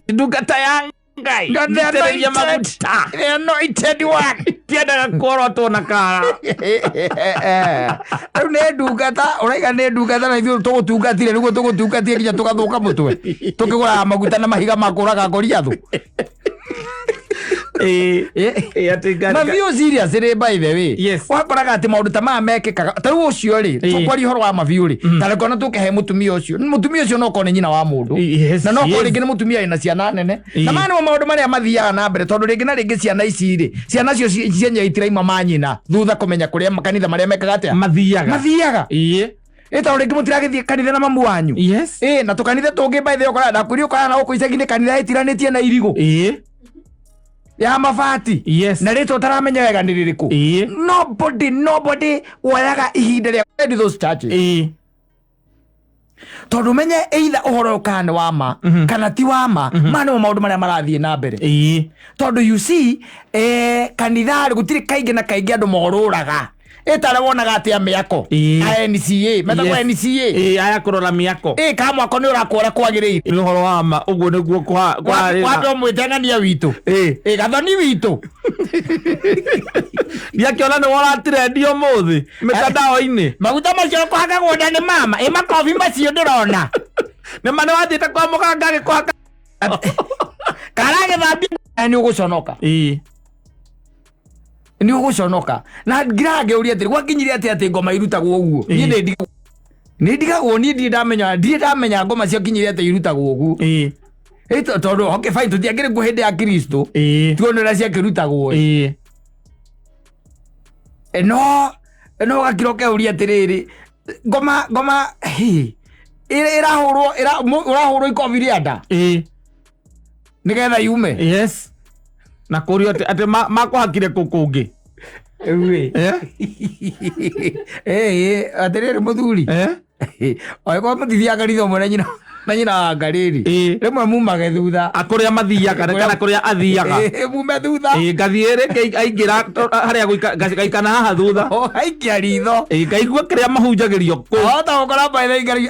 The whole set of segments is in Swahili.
ndungata ya Ngai ngĩtereria maguta the anointed one tiendaga kuorotwo na kara rĩu nĩ ndungata ũraiga nĩ ndungata na ithuĩ tũgũtungatire nĩguo tũgũtungatie nginya tũgathũka mũtwe tũkĩgũraga maguta na mahiga ma kũraga Goliath Mavio serious by the way. Yes. Wakoraga ati maundu ta ma mekikaga. Ta riu ucio ri, twari horo wa mavio ri. Ta rekona tukehe mutumia ucio. Mutumia ucio no kone nyina wa mundu. Na no kone ringi mutumia ina ciana nene. Na mani maundu maria mathiaga na mbere tondu ringi na ringi ciana ici ri. Ciana cio cienya itiraima manyina. Thutha kumenya kuria makanitha maria mekaga atia. Mathiaga. Eta uri kimutiragithi kanitha na mamu wanyu. Yes. Na tukanitha tungi by the way ukora ndakuri ukora na ukuicagine kanitha itiranetie na irigo. Ya mafati. Yes. Na rito taramenya wega ni ririku. Nobody wayaga ihinda ria those churches. Tondu menye either uhoro kana wa ma kana ti wa ma mane maundu maria marathie na mbere. Tondu you see kanitha gutiri kainge na kainge andu moruraga. Etare wonaga atia miako NCA metagwo NCA aya kurora miako ka mwako ni urakora kwagirire ni horo wa ma uguo niguo kwa watu mwitengania witu gathoni witu ndiakiona ni waratirendio muthi mitandao-ini maguta macio kwagagwo ndani mama makobi macio ndirona ni mane wathite kwa muganga gikwaka karage thambi ni uguconoka ni uguconoka na ngirage uri atiri gwakinyire ati ngoma irutagwo uguo ni ndigagwo ni ndamenya ngoma cio kinyire ati irutagwo uguo tondu okay fine tutiagire kuhinde ya Kristo tuonera cia kirutagwo no gakiroke uri atiriri ngoma irahurwo ikoviria anda nigetha yume. Yes. Na kurio ati makuhakire kukungi atiriri muthuri oiko muthithiaga ritho mwe na nyina ngariri rimwe mumage thutha akuria mathiaga kana kuria athiaga mume thutha ngathiire aingira haria gaikana haha thutha aikia ritho ngaigua kiria mahunjagirio ku ota gukora by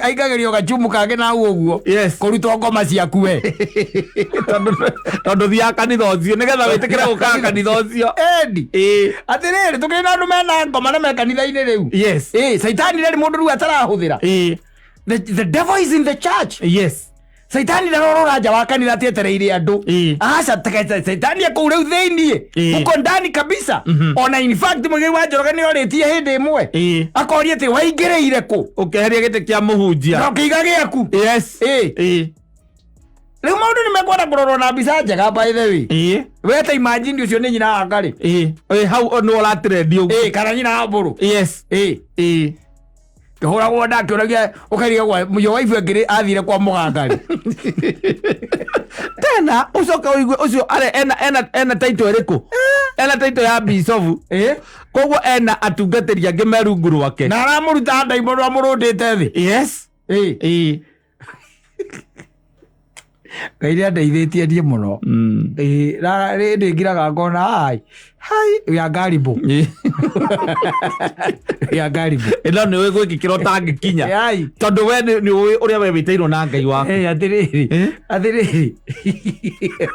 aigagirio gachumu kage na uguo kurutwo ngoma ciaku we tondu thia kanitha ucio nigetha witikire gukaga kanitha ucio atiriri tukina andu mena ngoma na mekanitha-ini riu saitani riri mundu riu atarahuthira the devil is in the church. Yes. Saitani ndarorora nja wa kanitha tietereire andu aca saitani akuu riu thiini uko ndani kabisa ona in fact mugi wa Njoroge ni oritie hindi imwe akoria ati waingireire ku ukeheria gite kia muhunjia no kiiga giaku. Yes. Riu maundu ni mekwenda kurorwo na mbica njega by the way weta imagine ucio ni nyina wa Ngari hau no uratirendio kana nyina wa Mburu. Yes. Hora gwa ndakioragia ukariga gwa muyo waifu ngiri athire kwa mugangari tena ucoka uigue ucio are ena title iriku ena title ya bishop koguo ena atungatiri angi merungu rwake na aramuruta ndaimono amurundite thi. Yes. Kaire ndeithitie ndie muno ra rindi ngiraga ngona hai ya Ngaribo ya Ngaribo ino ni we gwikikira utangikinya tondu we ni uria we witeirwo na Ngai waku atiriri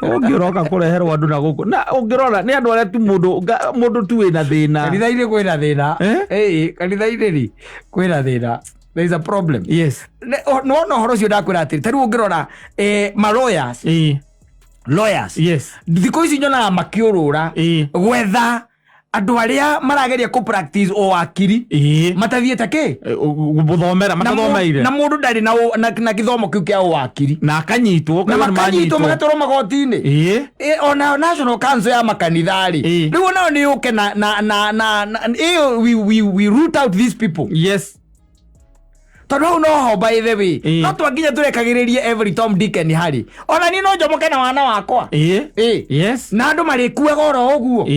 ungiroka kureherwo andu na guku na ungirora ni andu aria tu mundu tu wina thina kanitha-ini kwina thina kanitha-ini kwina thina. There is a problem. Yes. No horo cio ndakwira atiri tari ungirora ma lawyers. Yes. Thiko ici nyona makiurura gwetha andu aria marageria ku practice o wakiri matathiete ki guthomera matathomeire na mundu ndari na kithomo kiu kia wakiri na akanyitwo magatwarwo magoti-ini ona National Council ya makanithari riu nao ni uke we root out these people. Yes. Tondu no ho by the way no twanginya turekagiririe every Tom Dick and Harry ona ni no njomoke na wana wakwa yes na andu marikuaga oro uguo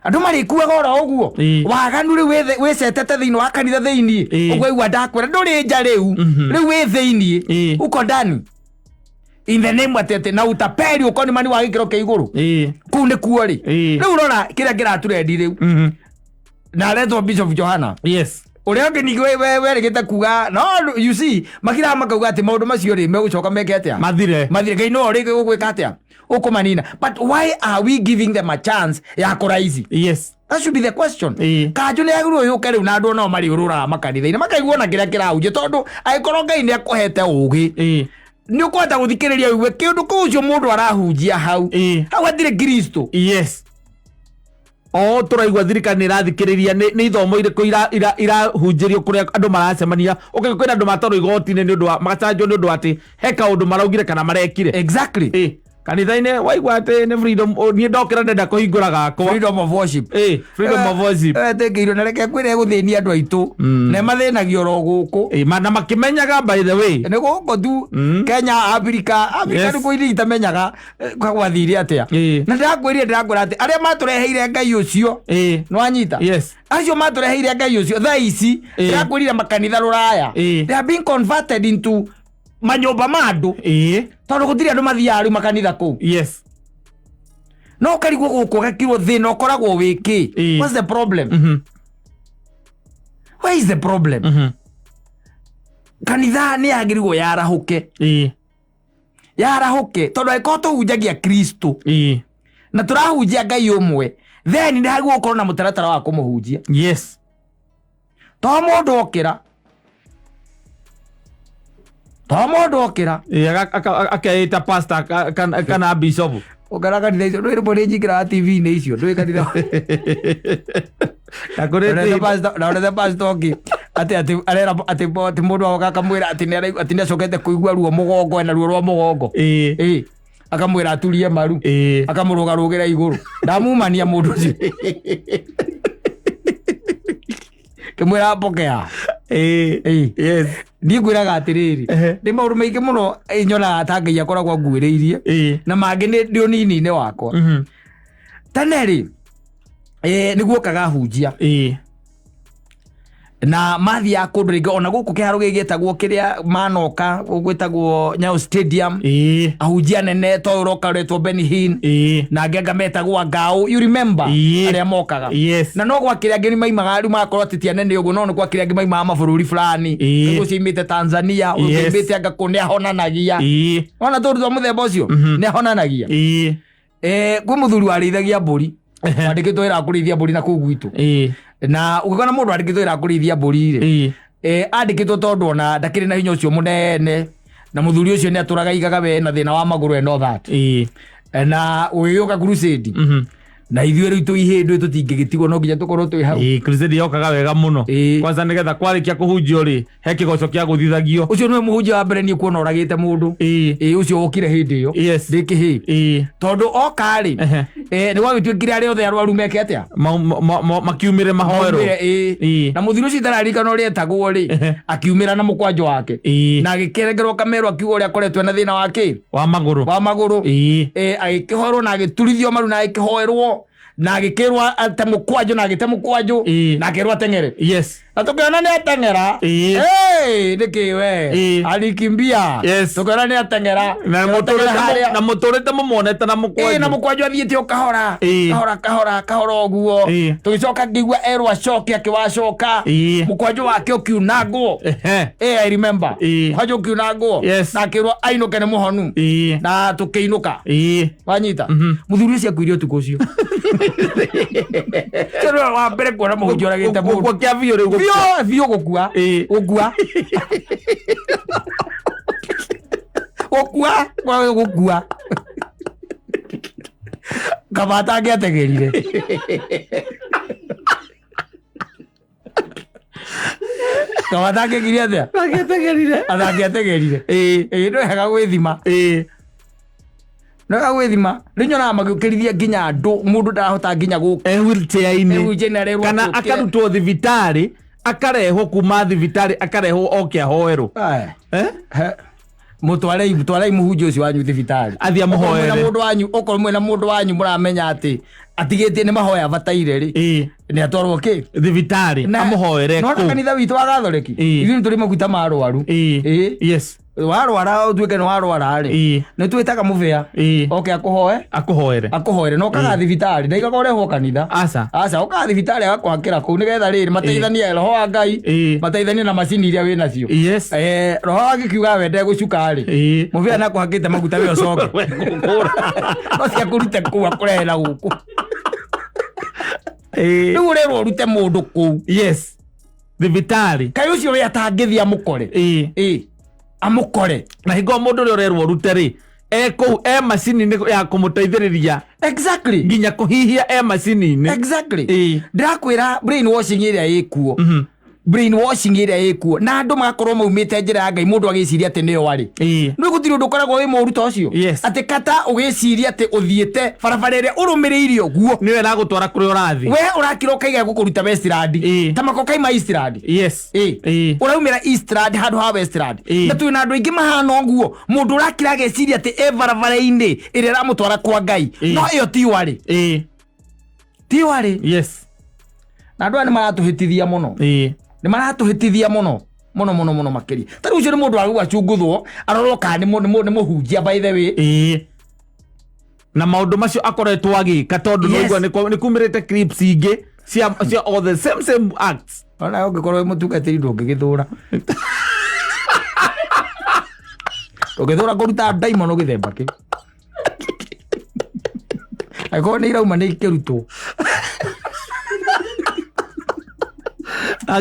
andu marikuaga oro uguo waganu riu wicetete thiini wa kanitha thiini uguo igua ndakwira nduri nja riu wi thiini uko ndani in the name atete na utaperi uko ni mani wa gikiro kia iguru kuu ni kuo ri riu rora kiria kiraturendi riu na retwo Bishop Johana. Yes. uria ngi we regete kuga no you see makira makauga ati maundu macio ri megucoka meke atia mathire ngai no ri gugwika atia ukumanina. But why are we giving them a chance ya kuraizi? Yes, that should be the question. Kanju ni aguru yuke riu na andu no mari urura makanitha-ini makaigua na kiria kiraunje tondu aikorwo Ngai ni akuhete ugi ni ukwenda guthikiriria uwe kindu kucio mundu arahunjia hau athire Kristo. Yes, turaigua thirikari irathikiriria ni ithomo iriku irahunjirio kuria andu maracemania kwina andu matarwo igoti-ini ni undu wa magacanjwo ni undu ati he kaundu maraugire kana marekire. Exactly. Kanitha-ini waigua ati ni freedom ni ndokira ndenda kuhingura gakwa freedom of worship. Freedom of worship tekeiro na reke kwire guthini andu aitu na mathinagio ro guku na makimenyaga by the way ni guku tu Kenya Africa ni kuiri itamenyaga kwathire atia na ndirakwira ati aria matureheire Ngai ucio no anyita acio matureheire Ngai ucio thaa ici ndirakwirira makanitha ruraya they are being converted into manyumba mandu tondu gutiri andu mathiaga riu makanitha kuu. Yes, no karigwo guku gakirwo thina ukoragwo wiki. What's the problem? What is the problem? Kanitha ni yagirwo yarahuke yarahuke tondu aiko tuhunjagia Kristo na turahunjia Ngai umwe then ni hagwo ukorwo na mutaratara wa kumuhunjia. Yes, to mundu okira akaita pastor kana bishop ukara kanitha icio ndwire mboni njikira TV-ini icio ndwire kanitha na pastor ki ati arera ati mundu agoka akamwira ati ni acokete kuigua ruo mugongo na ruo rwa mugongo akamwira aturie maru akamurugarugira iguru ndamumania mundu ucio kimwira pokea. Yes, ndigwiraga atiriri ni maundu maingi muno nyonaga ta Ngai akoragwo nguiriirie na mangi ni unini-ini wakwa. Taneri niguo kaga hunjia na mathia kundu ringi ona guku kiharo gigitagwo kiria manoka gwitagwo Nyayo Stadium ahunjia nene to uroka retwo Benny na ngenga metagwo Ngao. You remember aria mokaga na no gwa kiria ngeni maimaga riu makorwo titia nene uguo no kwa kiria ngi maimaga mabururi fulani niguo cimite Tanzania urumbite anga kune ahonanagia ona tondu twa muthemba ucio ni ahonanagia kwi muthuri warithagia mburi andikitwo ira kurithia mburi na kuu gwitu na ukikona mundu andikitwo ira kurithia mburi ri andikitwo tondu ona ndakiri na hinya ucio munene na muthuri ucio ni aturaga igaga we na thina wa maguru eno that na uyuka crusade na ithuĩ rĩu tũihĩndũ tũtingĩgĩtigwo no nginya tũkorwo twĩ hau. Crusade yokaga wega mũno kwanza nĩgetha kwarĩkia kũhunjio rĩ he kĩgoco kĩa gũthithagio. Ũcio nĩwe mũhunjia wa mbere niĩ kuona ũragĩte mũndũ ũcio wokire hĩndĩ ĩyo ndĩkĩhĩ tondũ oka rĩ nĩ gwagĩtuĩkire arĩa othe arwaru meke atĩa makiumĩre mahoerwo na mũthuri ũcio itararikana ũrĩa etagwo rĩ akiumĩra na mũkwanjũ wake na agĩkĩrengerwo kamero akiuga ũrĩa akoretwo na thĩna wa magũrũ agĩkĩhoerwo na agĩturithio maru na agĩkĩhoerwo na agikirwa ate mukwanjo na agite mukwanjo na akirwa atengere na tukiona ni atengera ndikiwe alikimbia tukiona ni atengera na muturite mumonete na mukwanjo na mukwanjo athiete ukahora kahora oguo tugicoka ngigwa erwa acoke akiwacoka mukwanjo wake ukiunangwo I remember mukwanjo ukiunangwo na akirwa ainuke ni muhonu na tukiinuka wanyita muthuri ucio akuire utuko ucio Kero wa mbere kuona mũhunjia ũragĩte mũndũ. Gũkua kĩa biũ rĩu gũkua. Biũ gũkua. Gũkua. Gũkua. Kabata angĩategerire. Kabata angĩgirie atĩa? Angĩategerire. Nĩ wega gwĩthima. Naga gwithima rinyona magukirithia nginya andu mundu ndahota nginya guka wheelchair-ini kana akarutwo thibitari akarehwo kuma thibitari akarehwo oke ahoerwo mutware muhunjia ucio wanyu thibitari athia muhoere na mundu wanyu okorwo mwena mundu wanyu muramenya ati atigĩtie nĩ mahoya bataire rĩ nĩ atwarwo kĩ thibitarĩ amũhoere kũ no kanitha witũ wa Gathoreki ithuĩ nĩtũrĩ maguta ma arwaru yes warwara ũtuĩke nĩ warwara rĩ nĩ twĩtaga mũbĩa oke akũhoere no kaga thibitarĩ ndaigaga ũrehwo kanitha aca ũkaga thibitarĩ agakũhakĩra kũu nĩgetha rĩrĩ mateithanie roho wa Ngai mateithanie na macini iria wĩ nacio roho agĩkiuga wende gũcuka rĩ mũbĩa nakũhakĩte maguta wĩ ũcoke no ciakũrute kũu akũrehe na gũkũ rĩu ũrerwo ũrute mũndũ kũu thibitarĩ kaĩ ũcio we atangĩthiĩ amũkore amũkore na hingo mũndũ ũrĩa ũrerwo ũrute rĩ kũu macini-inĩ ya kũmũteithĩrĩria exactly nginya kũhihia macini-inĩ exactly ndĩrakwĩra brainwashing ĩrĩa ĩkuo brainwashing ĩrĩa ĩkuo na andũ magakorwo maumĩte njĩra ya Ngai mũndũ agĩciria atĩ nĩyo arĩ nĩ gũtirĩ ũndũ ũkoragwo wĩ mũru ta ũcio atĩ kata ũgĩciria atĩ ũthiĩte barabara ĩrĩa ũrũmĩrĩire ũguo nĩwe nagũtwara kũrĩa ũrathiĩ we ũrakĩra ũkaiga gũkũruta Westland ta mako kaima Eastland ũraumĩra Eastland handũ ha Westland na twĩ na andũ aingĩ mahana ũguo mũndũ ũrakĩra ageciria atĩ barabara-inĩ ĩrĩa ĩramũtwara kwa Ngai no ĩyo ti warĩ na andũ aya nĩ maratũhĩtithia mũno nĩ maratũhĩtithia mũno makĩria ta rĩu ũcio nĩ mũndũ wagũ acunguthwo arorwo kana nĩ mũhunjia by the way na maũndũ macio akoretwo agĩka tondũ nĩ kumĩrĩte clips ingĩ cia all the same acts ona ũngĩkorwo wĩ mũtungatĩri ndũngĩgĩthũra ndũngĩthũra kũruta ndaimono gĩthemba kĩu angĩkorwo nĩ irauma nĩ ikĩrutwo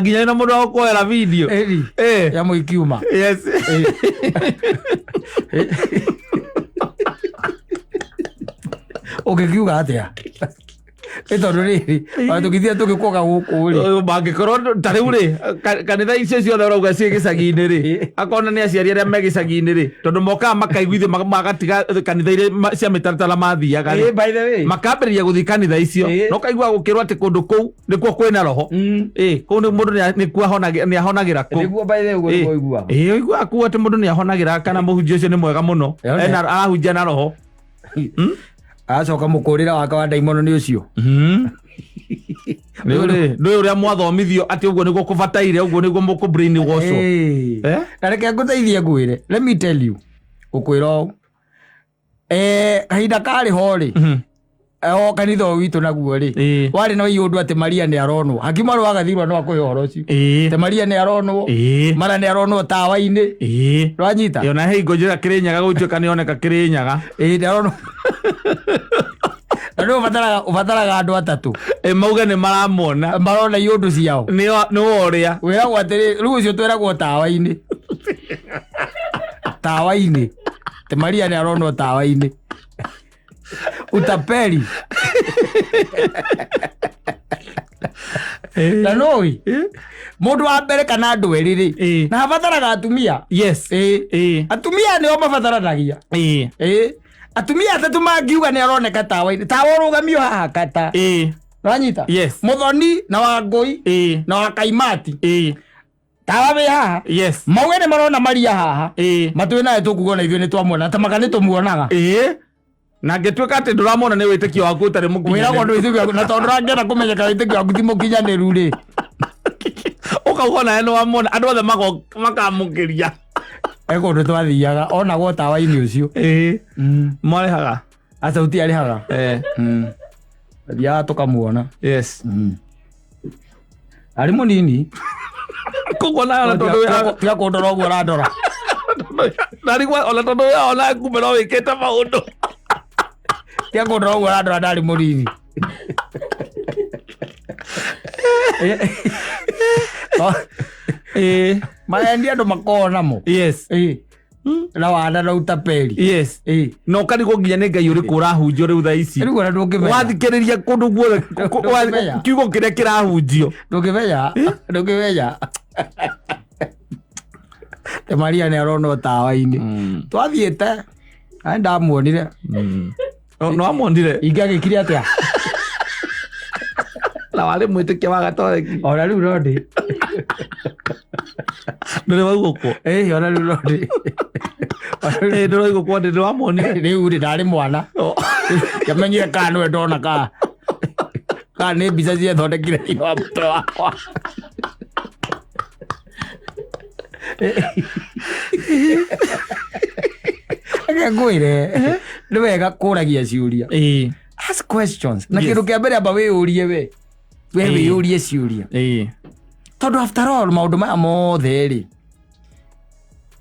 nginya na mũndũ wa kuoera video ya mũikiuma ũngĩkiuga atĩa tondũ rĩrĩ tũgĩthiĩ tũgĩkwoga gũkũ rĩ mangĩkorwo ta rĩu rĩ kanitha icio ciothe ũrauga ciĩ gĩcagi-inĩ rĩ akona nĩ aciari arĩa me gĩcagi-inĩ rĩ tondũ mokaga makaiguithio magatiga kanitha iria cia mĩtaratara mathiaga makambĩrĩria gũthiĩ kanitha icio no kaigua gũkĩrwo atĩ kũndũ kũu nĩkuo kwĩna roho kũu nĩ mũndũ nĩ ahonagĩra kũu ũiguaga kũu atĩ mũndũ nĩ ahonagĩra kana mũhunjia ũcio nĩ mwega mũno arahunjia na roho acoka mũkũrĩra wake wa ndaimono nĩ ũcio nĩ ũrĩa mwathomithio atĩ ũguo nĩguo kũbataire ũguo nĩguo mũkũ brainwash na reke ngũteithie ngwĩre let me tell you ũkwĩra kahinda karĩ ho rĩ kanitha witũ naguo rĩ warĩ na ũndũ atĩ Maria nĩ aronwo hakiuma rwa gathirwa no akũhe ũhoro ũcio atĩ Maria nĩ aronwo mara nĩ aronwo tawa-inĩ rwanyita na hingo njĩra Kĩrĩnyaga gũtuĩka nĩ oneka Kĩrĩnyaga nĩ aronwo na nĩ ũbataraga andũ atatũ mauga nĩ maramona marona iũndũ ciao nĩ ũrĩa wĩragwo atĩrĩ rĩu ũcio twĩragwo tawa-inĩ atĩ Maria nĩ aronwo tawa-inĩ utapeli na noi mũndũ wa mbere kana andũ erĩ na abataraga atumia atumia nĩo mabataranagia atumia atatũ mangiuga nĩ aroneka tawa-inĩ tawa ũrũgamio haha kata ranyita Mũthoni na Wangũi na Wakaimati tawa wĩ haha mauge nĩ marona Maria haha matwĩ nawe tũkuga na ithuĩ nĩ twamuona ta maka nĩ tũmuonaga na ngĩtuĩka atĩ ndũramona nĩ wĩtĩkio waku ũtarĩ mũkinyanĩru na tondũ ũrangĩenda kũmenyeka wĩtĩkio waku ti mũkinyanĩru rĩ ũkauga nawe nĩ wamona andũ othe makamũkĩria kũndũ twathiaga onagwo tawa-inĩ ũcio marĩhaga acauti arĩhaga thiaga tũkamuona arĩ mũnini kũguo tiga kũndora ũguo ũrandora ona tondũ ona kumbe no wĩkĩte maũndũ tiga kũndora ũguo ũrandora ndarĩ mũnini maendi andũ makoragwo namo na wanda na utapeli no karigwo nginya nĩ Ngai ũrĩkũ ũrahunjio rĩu thaa ici wathikĩrĩria kũndũ guothe kiugo kĩrĩa kĩrahunjio ndũngĩmenya te Maria nĩ aronwo tawa-inĩ twathiĩte nĩ ndamuonire no amuonire ingĩagĩkire atĩa na warĩ mwĩtĩkia wa Gatoreki ona rĩu no ndĩ ndũrĩ waigũkwo ona rĩu no ndĩ ndũrĩ waigũkwo ndĩ wamuonire rĩu ndarĩ mwana ngamenyire kana nĩwe ndona ka kana nĩ mbica ciethondekire thĩinĩ wa mũtwe wakwa. Ngwĩre nĩ wega kũragia ciũria. Ask questions. Na kĩndũ kĩa mbere amba wĩyũrie we wĩyũrie ciũria. Tondũ after all maũndũ maya mothe rĩ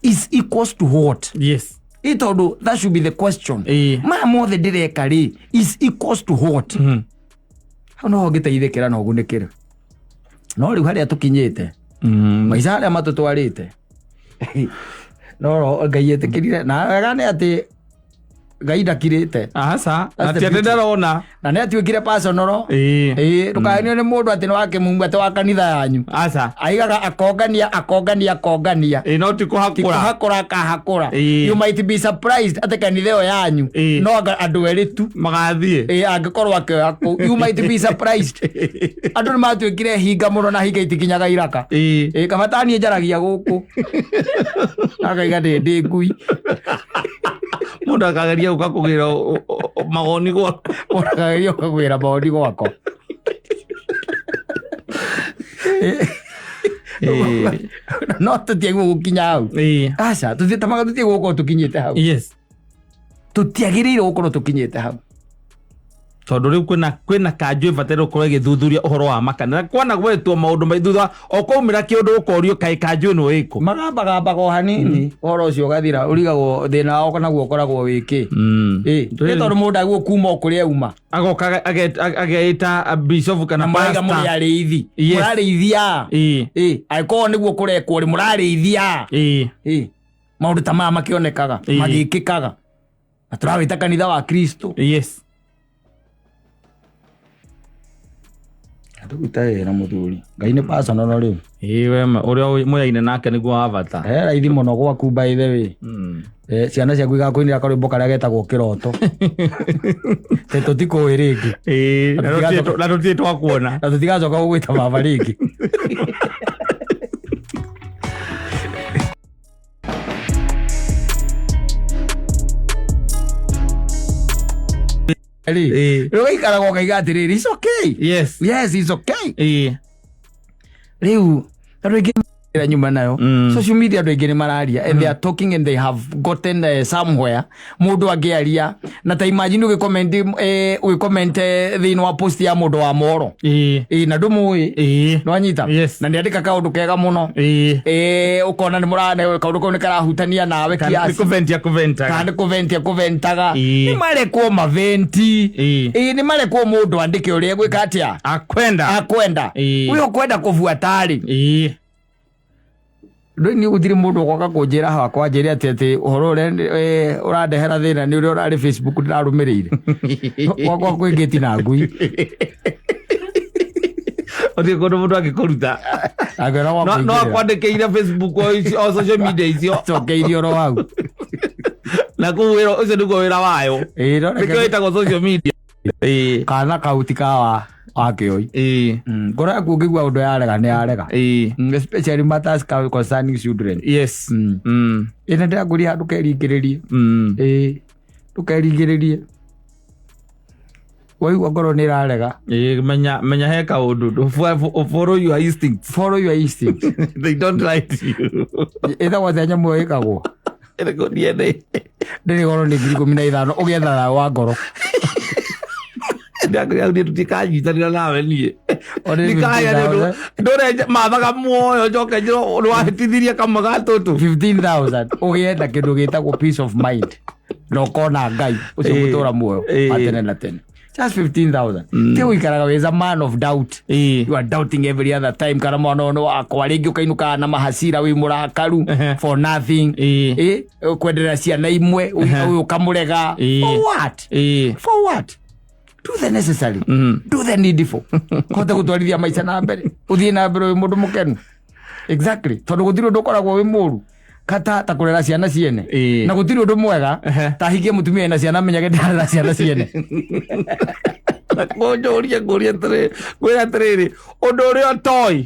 is equals to what? Yes. Tondũ that should be the question. Maya mothe ndĩreka rĩ is equals to what? Hau no ũngĩteithĩkĩra na ũgunĩkĩre. No rĩu harĩa tũkinyĩte maica harĩa matũtwarĩte no Ngai etĩkĩrire na wega nĩ atĩ Ngai ndakirĩte. Aca ati ndarona na nĩ atuĩkire personal. Ndũkahenio nĩ mũndũ atĩ nĩ wake mumu atĩ wa kanitha yanyu. Aca aigaga akongania no ti kũhakũra kahakũra. You might be surprised atĩ kanitha ĩyo yanyu no andũ erĩ tu magathiĩ angĩkorwo akĩoya kũu. You might be surprised. Andũ nĩ matuĩkire hinga mũno na hinga itikinyaga iraka. Kabata niĩ njaragia gũkũ akaiga ndĩ ngui. Mũndũ akageria gũka kũgĩra magoni gwakwa. Mũndũ akageria gũka kũgĩra magoni gwakwa. No tũtiagwo gũkinya hau. Aca tũtiatamaga tũtiagwo gũkorwo tũkinyĩte hau. Tũtiagĩrĩire gũkorwo tũkinyĩte hau. Tondũ rĩu kwĩna kanjũ ĩbataire gũkorwo ĩgĩthuthuria ũhoro wa makanitha. Kwana gwetwo maũndũ maingĩ thutha ũkaumĩra kĩũndũ ũkorio kaĩ kanjũ ĩno ĩkũ. Magambaga o hanini ũhoro ũcio ũgathira ũrigagwo thĩna wao naguo ũkoragwo wĩkĩ. Nĩ tondũ mũndũ agwo kuma o kũrĩa uma. Agoka ageita bishop kana pastor. Mũraiga mũrĩarĩithi. Mũrarĩithia. Angĩkorwo nĩguo kũrekwo rĩ mũrarĩithia. Maũndũ ta maya makĩonekaga magĩkĩkaga. Na tũrawĩta kanitha wa Kristo. Ndũgũtaĩra mũthuri. Ngai nĩ personal no rĩu. Wema ũrĩa mũyaine nake nĩguo wa bata. Raithi mũno gwaku by the way. Ciana ciaku igakũinĩra karwĩmbo karĩa getagwo kĩroto. Tũtikũĩ rĩngĩ. Na tũtirĩ twakuona. Na tũtigacoka gũgwĩta baba rĩngĩ. Rĩu ukaiga atĩrĩrĩ it's okay. Yes it's okay. Rĩu andũ aingĩ nyuma nayo social media andũ aingĩ nĩ mararia and they are talking and they have gotten somewhere. Mũndũ angĩaria na ta imagine ũgĩcomment thĩinĩ wa post ya mũndũ wa Moro na ndũmũĩ no anyita na nĩ andĩka kaũndũ kega mũno ũkona nĩ mũrane kaũndũ kau nĩ karahutania nawe kiasi kana kũventaga nĩ marekwo maventi nĩ marekwo mũndũ andĩke ũrĩa gwĩka atĩa akwenda ũyũ kwenda kũbuatarĩ. Ndoi ni gutire mundu gwaka kunjira hakwa njire ati uhoro urandehera thina ni uri urari Facebook ndirarumirire gwakwa kwingiti na ngui othi kono mundu agikuruta no akwandĩkĩire Facebook o social media icio cokeire oro hau na kuwira ucio nĩguo wĩra wayo nĩkĩo ĩtagwo social media kana kauti kawa akĩoi ngora yaku ũngĩigua ũndũ yarega nĩ yarega especially matters concerning children. Ĩna ndĩrakũria ndũkeringĩrĩrie ndũkeringĩrĩrie waigua ngoro nĩ ĩrarega menya he kaũndũ follow your instincts they don't like you ĩthagwo atĩa nyamũ ĩyo ĩkagwo ndĩrĩ goro nĩ 15,000 ũgĩetha thayũ wa ngoro ndakĩrĩa tũtikanyitanĩra nawe niĩ ndũre mathaga muoyo njoke njĩro nĩwahĩtithirie kamwe ga tũtũ 15,000 ũgĩetha kĩndũ gĩtagwo peace of mind na ũkona Ngai ũcio gũtũra muoyo atene na tene. Just 15,000. Ti wikaraga weza man of doubt. You are doubting every other time. Kana mwana ono wakwa rĩngĩ ũkainuka na mahasira wĩ mũrakaru for nothing. Kwenderea ciana imwe ũkamũrega. For what? Do the necessary. Do the needful. Kote gũtwarithia maica na mbere. Ũthiĩ na mbere wĩ mũndũ mũkenu. Exactly. Tondũ gũtirĩ ũndũ ũkoragwo wĩ mũru kata ta kũrera ciana ciene na gũtirĩ ũndũ mwega ta hikie mũtumia ena ciana menyage ndarera ciana ciene. Ngũnjũria ngũria atĩrĩrĩ ũndũ ũrĩa ũtoĩ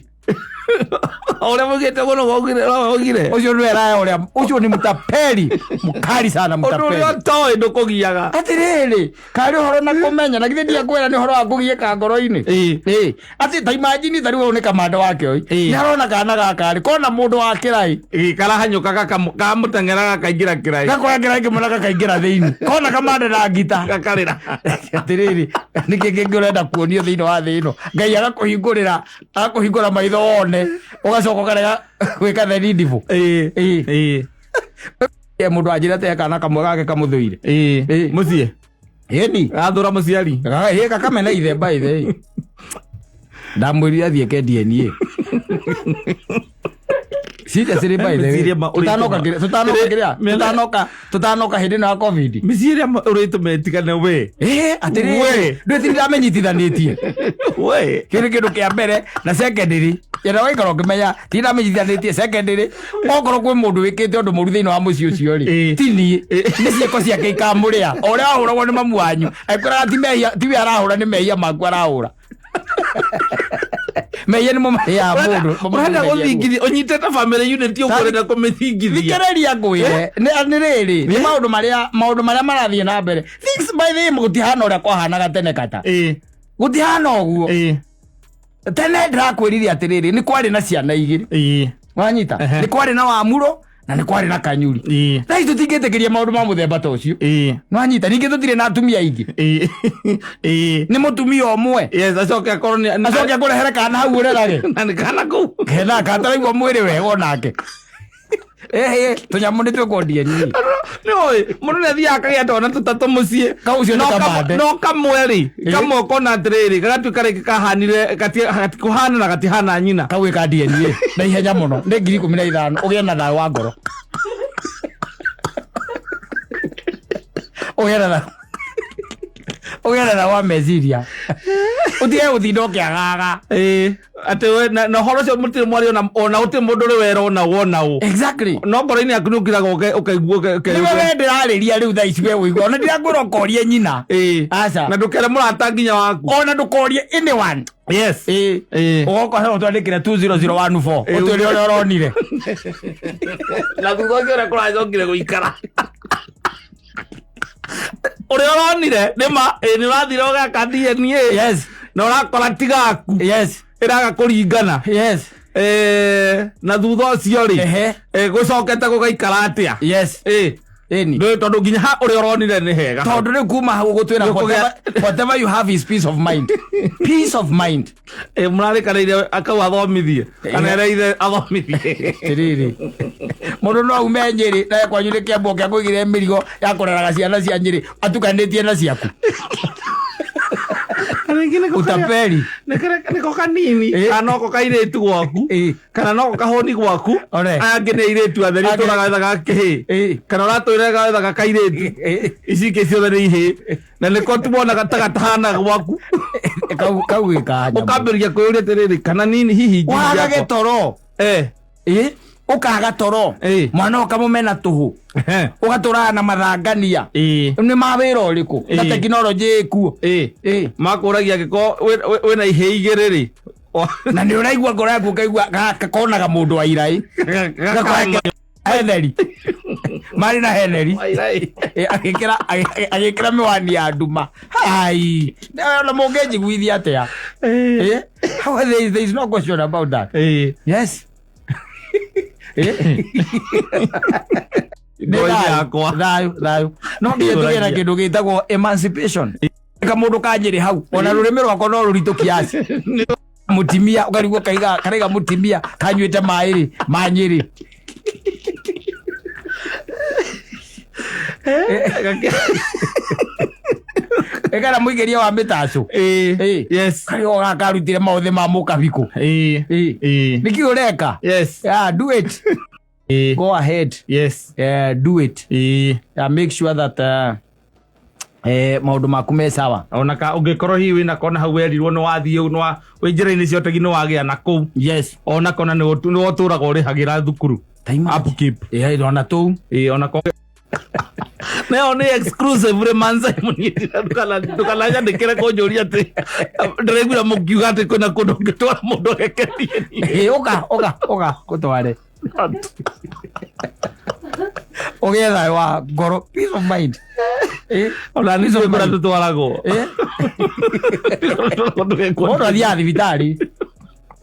Ole mugete muno wogire. Ucio nwe raya ole. Ucio ni mutapeli. Mukari sana mutapeli. Ondo toy ndukugiaga. Atiriri, kari horo na kumenya na githia kwera ni horo wa kugieka ngoro-ini. Ati ta imagine tari we ni kamanda wake oi. Ni arona kana gakari kona mundu wa kirai. Kara hanyuka kamutengera kaingira kirai. Gakora kirai kimona kaingira thiini. Kona kamanda na ngita. Gakarira. Atiriri, niki kingurenda kuonio thiini wa thi ino. Ngai agakuhingurira maitho wone. Ugacoka karega gwika theri ndivu. Mundu anjira te kana kamwe gake kamuthuire. Mucie. Eni. Athura muciari. Gakamena ithemba ithe. Ndamwirire athie ke DNA. Sita siri by the tutanoka hindi na COVID. Miciria uritu metikane we. Atiri. Ndweti ndamenyitithanitie. We. Kindu kia mbere na secondary. Yena waikaro kimenya ndamenyitithanitie secondary. Okoro kwi mundu wikite undu muru thiini wa muci ucio ri. Tini. Ni cieko ciake ikamuria. Oria ahuragwo ni mamu wanyu. Aikora ti we arahura ni mehia maku arahura. Meya ni mama ya mundu. Urenda guthingithia unyitete family unit ukurenda kumithingithia. Thikereria ngwire ni riri ni maundu maria marathie na mbere. Things by the way gutihana uria kwahanaga tene kata. Gutihana uguo. Tene ndirakwirire atiriri ni kwari na ciana igiri. Wanyita ni kwari na Wamuro na ni kwari na Kanyuri. Thai tutingitikiria maundu ma muthemba ta ucio. Nwanyita ningi tutire na atumia ingi. Ni mutumia omwe. Yes, acoke akurehera kana hau urerage. Na ni kana ku. Kena kataraigwa mwiri wega onake. Tunyamu ni tukondia ni. Noi, mundu ne thia akagia tona tutatu mucie. Kaucio ni kamande. No kamweri. Kamoko na atiriri. Gatuikare kahanire kuhana na gatihana nyina. Kawe ka DNA. Na ihenya muno. Ni 15,000 ugie na thayo wa ngoro. Ogera wa meciria. Utie uthindo kiagaga. Ate we na horo cio mutire mwari ona uti mundu ri wera ona wona u. Exactly. No ngoro-ini yaku ni ukiraga ukaigua ni we ndirariria riu thaa ici we wigua ona ndirakwira ukorie nyina. Aca. Na ndukere murata nginya waku. Ona ndukorie anyone. Yes. Ugoko he utwandikire 20014. Utwire uria uronire. Na thutha ucio uria kuracokire guikara. Uria uronire nima ni urathire ugaka DNA. Yes. Na urakora tigaku. Yes. Iraga kuringana. Yes. Na thutha ucio ri gucokete gugaikara atia. Yes. Eni. Ndio tondu nginya ha uria uronire ni hega. Tondu ni kuma hau gutwira whatever you have is peace of mind. Peace of mind. Murari kana akau athomithie. Kana ereire athomithie. Tiriri. Mundu no ume Nyeri na kwanyu ni kiambo kia kuigire mirigo ya kureraga ciana cia Nyeri atukanitie na ciaku. Utapeli. Niko kanini. Kana ko kairetu gwaku. Kana no kahoni gwaku. Ange ne iretu atheri turaga gake. Kana ratwire ga kairetu. Ici ke cio theri hi. Na niko tubona gatagatahana gwaku. Kau gikanya. Ukamberia kuyuria tiriri kana nini hihi njiri. Waga getoro. Ukaga toro. Mwana ukamumena tuhu. Ugatura na mathangania. Ni mawira uriku na teknology ikuo. Makuragia giko we na ihe igiriri. Na ni uraigua ngoro yaku kaigua gakonaga mundu wa irai. Heneri. Mari na Heneri. Agikira miwani ya nduma. Ai. Na mungeji gwithia atia. How there is no question about that. Yes. Thayo no ngiye tugera kindu gitagwo emancipation. Kamundu ka Nyeri hau ona rurimi rwako no ruritu kiasi. Mutimia ukarigwo karega mutimia kanyuite mairi ma Nyeri. Ekara muigeria wa mitacu. Yes. Kario gakarutire mauthe ma mukabiku. Niki ureka? Yes. Yeah, do it. Go ahead. Yes. Do it. Make sure that maundu maku me sawa. Ona ka ungikorwo hi wina kona hau werirwo no wathie no we njira-ini cio tegi no wagia na ku. Yes. Ona kona ni woturaga uri hagira thukuru. Upkeep. Ona tu. Ona ko Neo ni exclusive re manza muniri tukala ndikire konjoria ati ndiregura mukiuga ati kuna kundu ngitwara mundu gekerie oka gutware ogetha wa ngoro, peace of mind. Ona ni so kura tutwarago mundu athia thibitari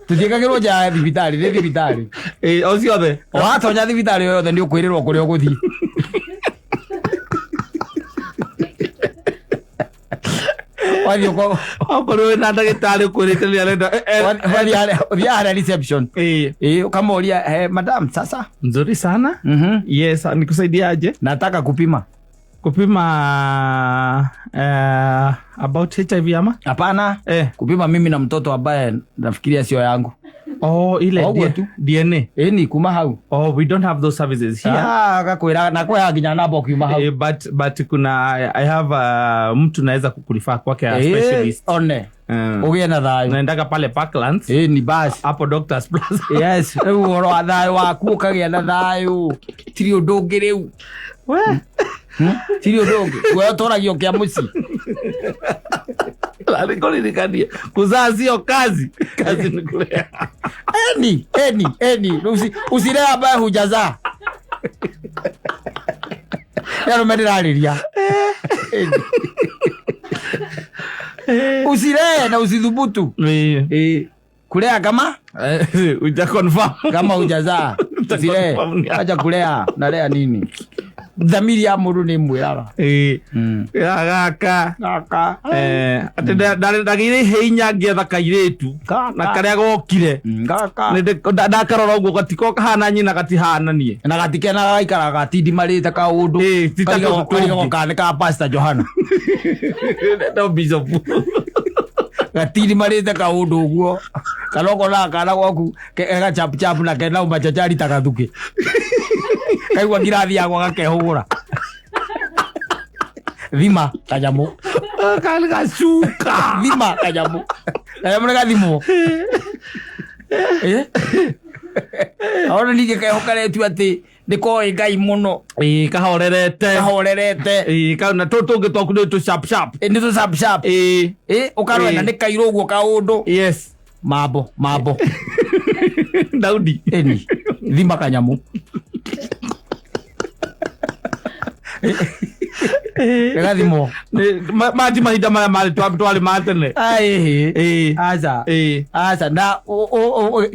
tutiikagirwo nja thibitari ni thibitari o ciothe watonya thibitari yothe ni ukwirirwo kuria uguthii. Wathi okorwo na ndagitari ukwirite ni arenda wathi ara reception ukamoria madam, sasa nzuri sana. Yes, nikusaidiaje? Nataka kupima about HIV ama? Hapana, kupima mimi na mtoto ambaye nafikiria sio yangu. Ile DNA. Ni kuma hau. We don't have those services here. Gakwira na kwa ginya nabo kuma hau. But kuna I have mtu naweza kukurefer kwake a specialist. One. Ugie na thayo. Naendaga pale Parklands. Ni basi. Hapo Doctors Plus. Yes. Uhoro wa thayo waku ukagia na thayo. Tiri undu ungi riu. We. Tiri undu ungi. Wewe toragio kia muci. Nikuririkanie kuzaa sio kazi ni kulea. Eni usirea ambaye hujazaa. Yaro mendirariria. Usiree na usithubutu. Kulea kama uja confirm kama hujazaa. Usiree acha kulea, nalea nini? Dhamiri ya mundu ni mwiraga gaka ati ndagire hinya ngetha kairetu na karia gokire ndakarora uguo gatiko kahana nyina gatihana nie na gatikena gaikara gatindi marite ka undu karigo kane ka Pastor Johana no bishop gatindi marite ka undu uguo kaloko na kana goku ga chap chap na kena umachachari tagathuke kaigua ngirathi yagwa gakehugura thima kanyamu kali gacuka thima kanyamu ni gathimo aona nige kehokaretu ati ndikoi ngai muno kahorerete kana tungi twaku ni tu sharp sharp ni tu sharp sharp ukarwena ni kairo uguo ka undu. Yes, mambo Daudi eni thima kanyamu gathimo mati mahinda maria mari twari matene aca na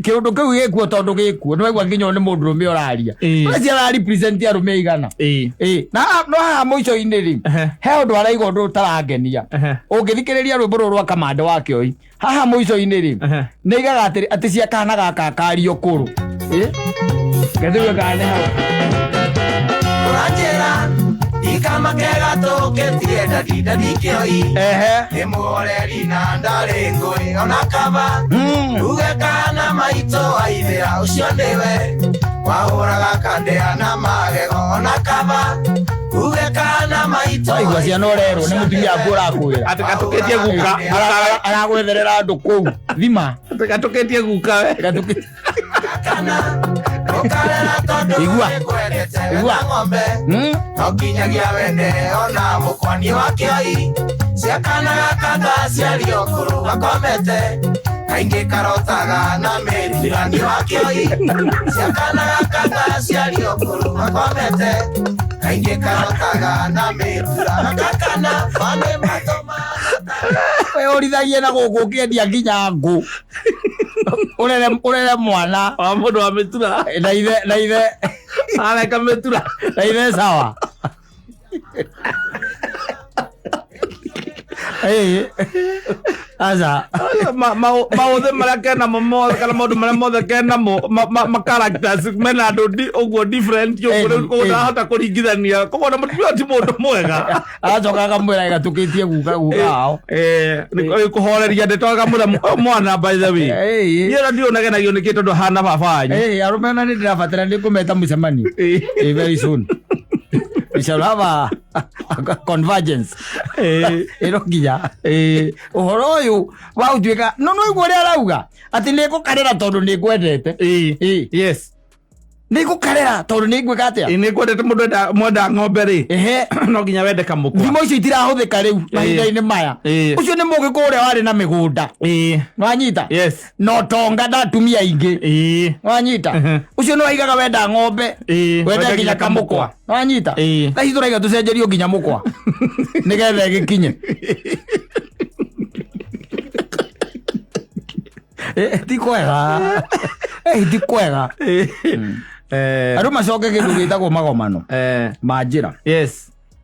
kiundu kiu gikuo tondu gikuo niwaigua nginya ni mundu rume uraria acia ara represent arume igana na no haha muico-ini ri he undu araiga undu utarangenia ungithikiriria rwimbo ruru rwa Kamande wa Kioi haha muico-ini ri niigaga atiri ati cia kana gaka kario kuru gethiwe kane hau urajera ikama kega toketie ndadi Kioi ni muoreri na ndari ngui ona kaba uge kana maito aithira ucio ndiwe wahuraga kandea na magego ona kaba uge kana maito aigua ciana urerwo ni mutumia aku urakwira ati gatuketie guka aragwetherera andu kou thima ati gatuketie guka we gatuketie kana ukarera tondu igua ng'ombe no kinyagia wende ona mukwani wa Kioi ciakana gaka ciario kuru gakomete kaingi karotaga na merirani wa Kioi ciakana gaka ciario kuru gakomete kaingi karotaga na merirani gakana bane matoma we urithagie na guku kiendia nginya ngu urere mwana wa mundu wa mitura na ithe areka mitura na ithe sawa aza mauthe maria kena mo mothe kana maundu maria mothe kena mo ma characters mena andu uguo different urahota kuringithania koguo na mutumia ti mundu mwega acokaga mwira igatukitie guka ao ni kuhoreria ndetwaga mwana by the way yera ndio nagenagio niki tondu hana babanyu arumena ni ndirabatara ndi kumeta mucemanio very soon we shall have a convergence irokinya uhoro uyu wa utuika no igua ria arauga ati ni gukarira tondu ni ngwendete yes nĩgũkarera tondũ nĩngwĩka atĩa nĩkwendete mũndũ mwenda ng'ombe rĩ no nginya wende kamũkwa thimo icio itirahũthĩka rĩu mahinda-inĩ maya ũcio nĩ mũgĩkũyũ ũrĩa warĩ na mĩgũnda wanyita no tonga na atumia aingĩ wanyita ũcio nĩ waigaga wenda ng'ombe wenda nginya kamũkwa wanyita na ici tũraiga tũcenjerio nginya mũkwa nĩgetha ĩgĩkinye ti kwega ti kwega andũ macoke kĩndũ gĩtagwo magomano ma njĩra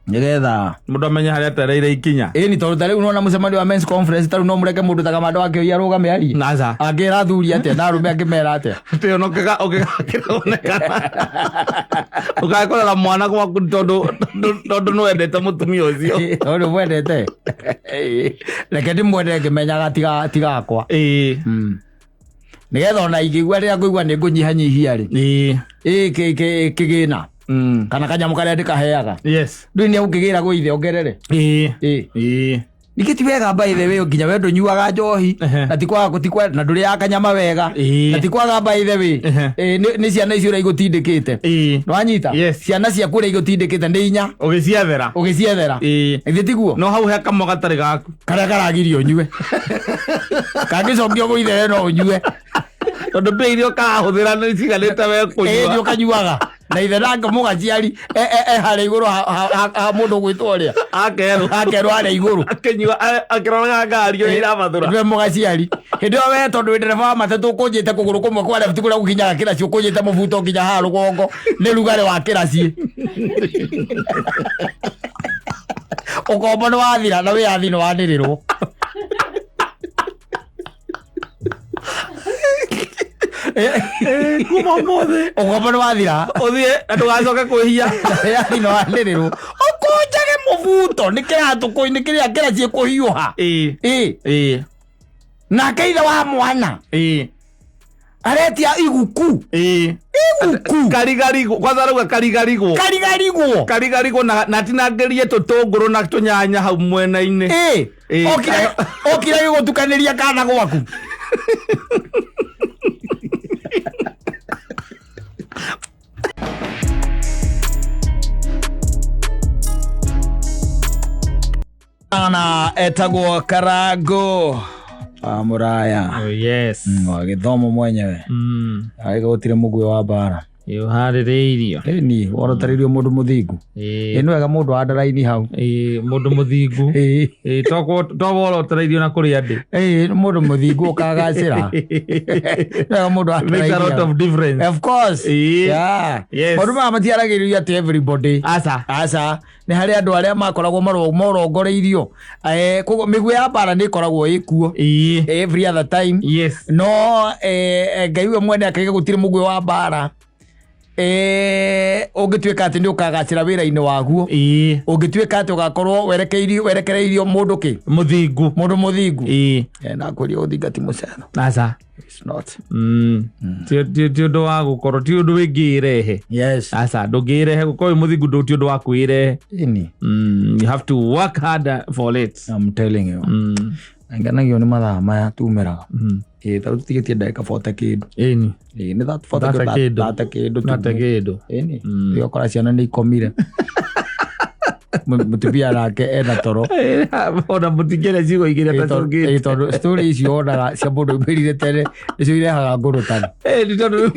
nĩgetha mũndũ amenye harĩa tereire ikinya ni tondũ tarĩu nona mũcemanio wa men's conference tarĩu no mũreke mũndũ ta Kamande wa Kĩoi arũgame arie angĩra athuri atĩa na arũme angĩmera atĩa tĩo no ũgĩgakĩronekana ũgakũrera mwana gwaku tondũ nĩwendete mũtumia ũcio tondũ mwendete reke ndĩmwendere ngĩmenyaga tigakwa nĩgetha ona ingĩigua rĩrĩa ngũigua nĩ ngũnyihanyihia rĩ kĩgĩna kana kanyamũ karĩa ndĩkaheaga ndũĩ nĩ ũkĩgĩra gwĩthe ongerere ningĩ ti wega by the way nginya we ndũnyuaga njohi na tikwaga na ndũrĩaga kanyama wega na tikwaga by the way nĩ ciana icio ũrĩa igũtindĩkĩte nĩwanyita ciana ciaku ũrĩa igũtindĩkĩte nĩ inya ũgĩciethera ithĩ tiguo no hau he kamwe gatarĩ gaku karĩa karagirio nyue kangĩcokio gwĩthe we no ũnyue tondũ mbia iria ũkahũthĩra nĩ ciganĩte we kũnyua nĩ ũkanyuaga na ithe nanga mũgaciari harĩa igũrũ ha mũndũ gwĩtwo ũrĩa akerwo harĩa igũrũ akĩroraga ngari ũrĩa irabathũra we mũgaciari hĩndĩ ĩyo we tondũ wĩ ndereba wa matatũ ũkũnjĩte kũgũrũ kũmwe kwa left kũrĩa gũkinyaga kĩraci ũkũnjĩte mũbuto nginya haha rũgongo nĩ rugarĩ wa kĩraci ũkombo nĩ wathira na wĩyathi nĩ wanĩrĩrwo kuma mothe ũkombo nĩ wathira ũthiĩ na ndũgacoke kwĩhia wĩyathi nĩ wanĩrĩrwo ũkũnjage mũbuto nĩ kĩrĩa kĩraci kũhiũha nake ithe wa mwana aretia iguku karigarigo kwanza rauga karigarigo na tinangĩrie tũtũngũrũ na tũnyanya hau mwena-inĩ okire gĩgũtukanĩria kana gwaku ana etagwo Karango Mũraya gĩthomo mwenyewe agĩka gũtirĩ mũguĩ wa mbara ũharĩrĩirio ni worotarĩirio mũndũ mũthingu nĩ wega mũndũ wa ndaraini hau mũndũ mũthingu to worotarĩirio na kũrĩ andĩ mũndũ mũthingu ũkagacĩra wega mũndũ wa ndaraini of course maũndũ maya matiaragĩrĩrio atĩ everybody aca nĩ harĩ andũ arĩa makoragwo morongoreirio mĩguĩ ya mbara nĩ ĩkoragwo ĩkuo every other time no Ngai we mwene akaiga gũtirĩ mũguĩ wa mbara ũngĩtuĩka atĩ nĩ ũkagacĩra wĩra-inĩ waguo ũngĩtuĩka atĩ ũgakorwo werekereirio mũndũ mũndũ mũthingu nakwĩria ũthinga ti mũceno ti ũndũ wa gũkorwo ti ũndũ wĩngĩrehe ndũngĩrehe gũkorwo wĩ mũthingu ti ũndũ wa kwĩrehe you have to work harder for it. I'm telling you ngenagio nĩ mathaa maya tumĩraga tarũ tũtigĩtie ndagĩka 40 kĩndũ nĩ thate kĩndũ ũkora ciana nĩ ikomire mũtumia nake ena toro ona mũtingĩre ciugo igĩrĩ tondũ story icio onaga cia mũndũ umĩrire tene nĩcio irehaga ngũrũtani tondũ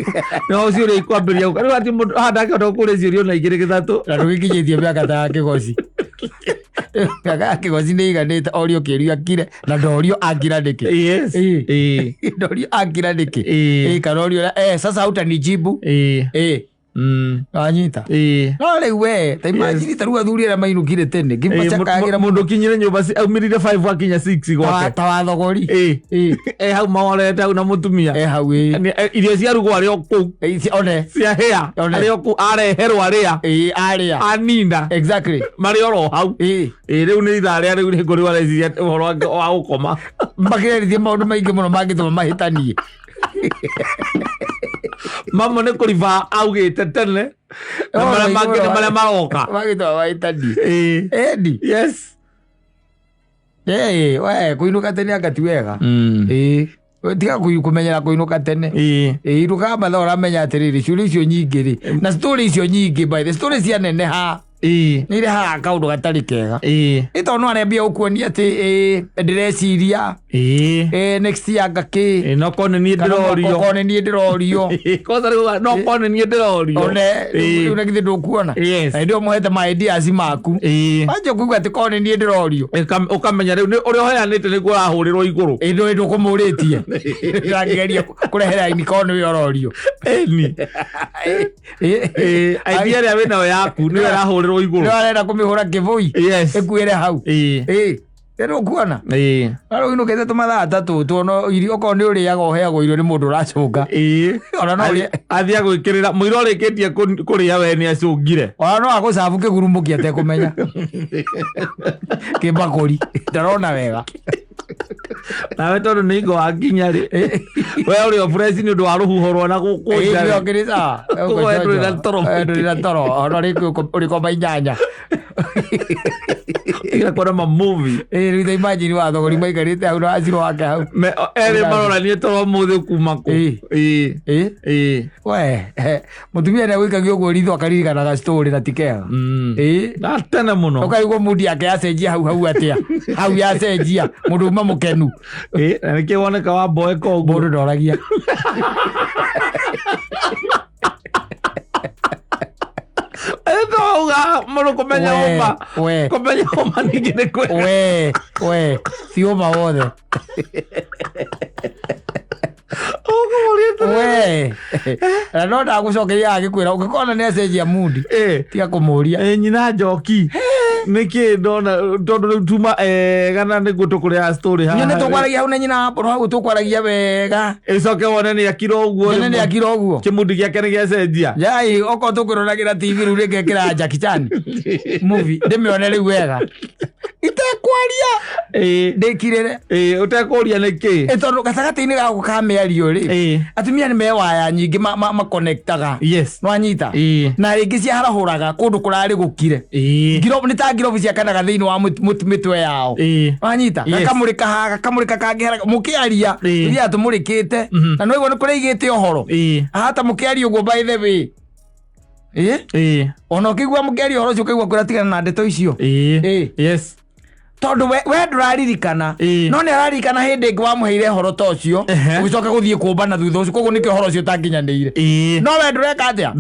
no ciũria ikwambĩrĩria rĩu atĩ mũndũ handakĩhota gũkũrĩa ciũria ona igĩrĩ gĩthatũ na ndũgĩkinyĩtie mĩaka ta ya kĩgoci mĩaka ya kĩgoci nĩ iganĩte orio kĩũrio akire na ndorio akira nĩkĩ ndorio akira nĩkĩ kana orio sasa hautanijibu anyita no rĩu we ta imagine tarũ athuri arĩa mainũkire tene ngĩmacakagĩra mũndũ kinyire nyũmba aumĩrire 5 akinya 6 gwake ta wa thogori hau mahorete hau na mũtumia hau irio ciarugwo arĩ o kũu one ciahĩa arĩ o kũu areherwo arĩa anina exactly marĩ oro hau rĩu nĩ ithaa rĩa rĩu nĩ ngũrĩwa reciria ũhoro wa gũkoma makĩrerithia maũndũ maingĩ mũno mangĩtũma mahĩtanie mama nĩ kũriba augĩte tene na marĩa mangĩ nĩ marĩa maroka magĩtũma mahĩtanie ĩni we kũinũka tene anga ti wega tiga kumenyera kuinuka tene iruka mathaa uramenya atiriri ciuria icio nyingĩ rĩ na story icio nyingĩ by the story cia nene ha nĩ irehaga kaũndũ gatarĩ kega ĩtondũ no arĩambia gũkuonia atĩ ndĩreciria next year ngakĩ no kone niĩ ndĩrorio no kone niĩ ndĩrorio rĩu na githĩ ndũkuona na ndio mũhete ma ideas maku wanjia kuigua atĩ kone niĩ ndĩrorio ũkamenya rĩu ũrĩa ũheanĩte nĩguo ũrahũrĩrwo igũrũ ĩndũ ndũkũmũrĩtie ĩrangĩgeria kũrehe ine korwo nĩwe ũrorio idea ĩrĩa wĩnayo yaku nĩwe ĩrahũrĩrwo igũrũ nĩ arenda kũmĩhũra kĩbũi ĩkuĩre hau rĩu kuona rĩu inũkĩte tũmathaa tatũ tuono irio okorwo nĩ ũrĩaga ũheagwo irio nĩ mũndũ ũracũnga ona no athiĩ gwĩkĩrĩra mũira ũrĩkĩtie kũrĩa we nĩ acũngire ona no agũcabu kĩgurumũki atekũmenya kĩmbakũri ndarona wega nawe tondũ nĩ ingo wakinya rĩ we ũrĩ o fresh nĩ ũndũ wa rũhuho rwa na gũkũ nja ndũrĩ toro ona ũrĩkomba inyanya ĩgakorwo ma movie rĩu ta imagine wathogori maikarĩte hau na aciro wake hau erĩ maroranie toro mũthĩ kuma kũ we mũtumia nĩ agũikagio ũguo ritho akaririkanaga story na tikega na tene mũno ũkaigua mudi yake yacenjia hau atĩa hau yacenjia mũndũ uma mũkenu na nĩkĩ woneka wamboeka ũguo mũndũ ndoragia mũndũ kũmenya ũma ningĩ nĩ we si ũma wothe na no ndagũcokeria agĩkwĩra ũngĩkona nĩ acenjia mudi tiga kũmũria nyina Njoki nĩkĩ ndona tondũ rĩu tuma gana nĩguo tũkũrĩa story haha nĩ tũkwaragia hau na nyina Apollo hau tũkwaragia wega ĩcoke wone nĩ akira ũguo kĩmudi gĩake nĩ gĩacenjia jai okorwo tũkwĩroragĩra TV rĩu rĩngĩkĩra Jackie Chan movie ndĩmĩone rĩu wega itekwaria ndĩkirĩre ũtekũria nĩkĩ tondũ gatagatĩ-inĩ gako ka mĩario rĩ atumia nĩ mewaya nyingĩ makonektaga nwanyita na rĩngĩ ciarahũraga kũndũ kũrarĩ gũkire nĩ ta ngirobu ciakanaga thĩinĩ wa mĩtwe yao wanyita gakamũrĩka haga kamũrĩka kangĩhera mũkĩaria iria tũmũrĩkĩte na no iguo nĩ kũrĩa igĩte ũhoro ahata mũkĩaria ũguo by the way ona ũkĩigua mũkĩaria ũhoro ũcio ũkaigua kwĩra tigana na ndeto icio tondũ we ndũraririkana no nĩ araririkana hĩndĩ ĩngĩ wamũheire ũhoro ta ũcio ũgĩcoka gũthiĩ kũmba na thutha ũcio koguo nĩkĩo ũhoro ũcio ũtanginyanĩire no we ndũreka atĩa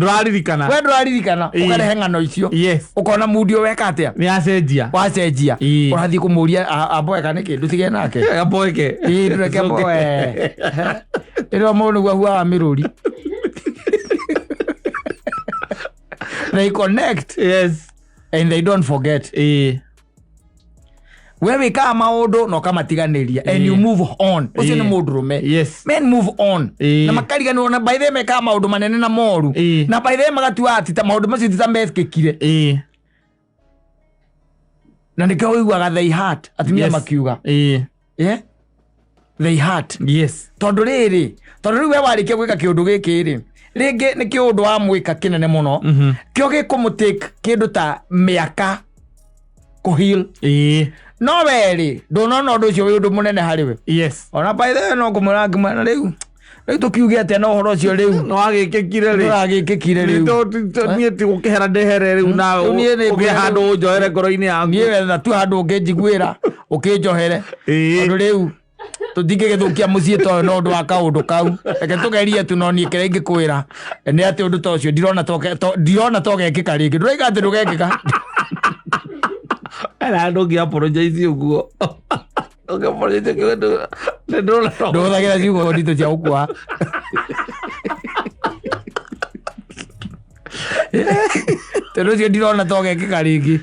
we ndũraririkana ũkarehe ng'ano icio ũkona mudi ũyũ weka atĩa wacenjia ũrathiĩ kũmũria amboeka nĩ kĩndũ tige nake ndũreke mboe ĩrĩa mũndũ nĩguo ahuaga mĩrũri they connect and they don't forget we wĩkaga maũndũ na ũkamatiganĩria and you move on ũcio nĩ mũndũrũme men move on na makariganĩrwo na by the way mekaga maũndũ manene na moru na by the way magatua ati ta maũndũ macio ti ta mekĩkire na nĩkĩo ũiguaga they hurt atumia makiuga they hurt tondũ rĩu we warĩkia gwĩka kĩũndũ gĩkĩ rĩ rĩngĩ nĩ kĩũndũ wa mwĩka kĩnene mũno kĩo gĩkũmũtake kĩndũ ta mĩaka kũheal no weri ndũnona ũndũ ũcio wĩ ũndũ mũnene harĩ we ona by the way no kũmwĩra ngĩmwĩra rĩu tũkiuge atĩa na ũhoro ũcio rĩu nĩwagĩkĩkire rĩu niĩ ti gũkĩhera ndĩhere rĩu na ũgĩe handũ ũnjohere ngoro-inĩ yaku niĩ wetha tu handũ ũngĩnjiguĩra ũkĩnjohere tondũ rĩu tũtingĩgĩthũkia mũciĩ toyo no ũndũ wa kaũndũ kau reke tũgerie tu no niĩ kĩrĩa ingĩkwĩra nĩ atĩ ũndũ ta ũcio ndirona to gekĩka rĩngĩ ndũraiga atĩ ndũgekĩka era ndũngĩ apologize ũguo ndũhũthagĩra ciugo nditũ cia gũkua tondũ ũcio ndirona to gekĩka rĩngĩ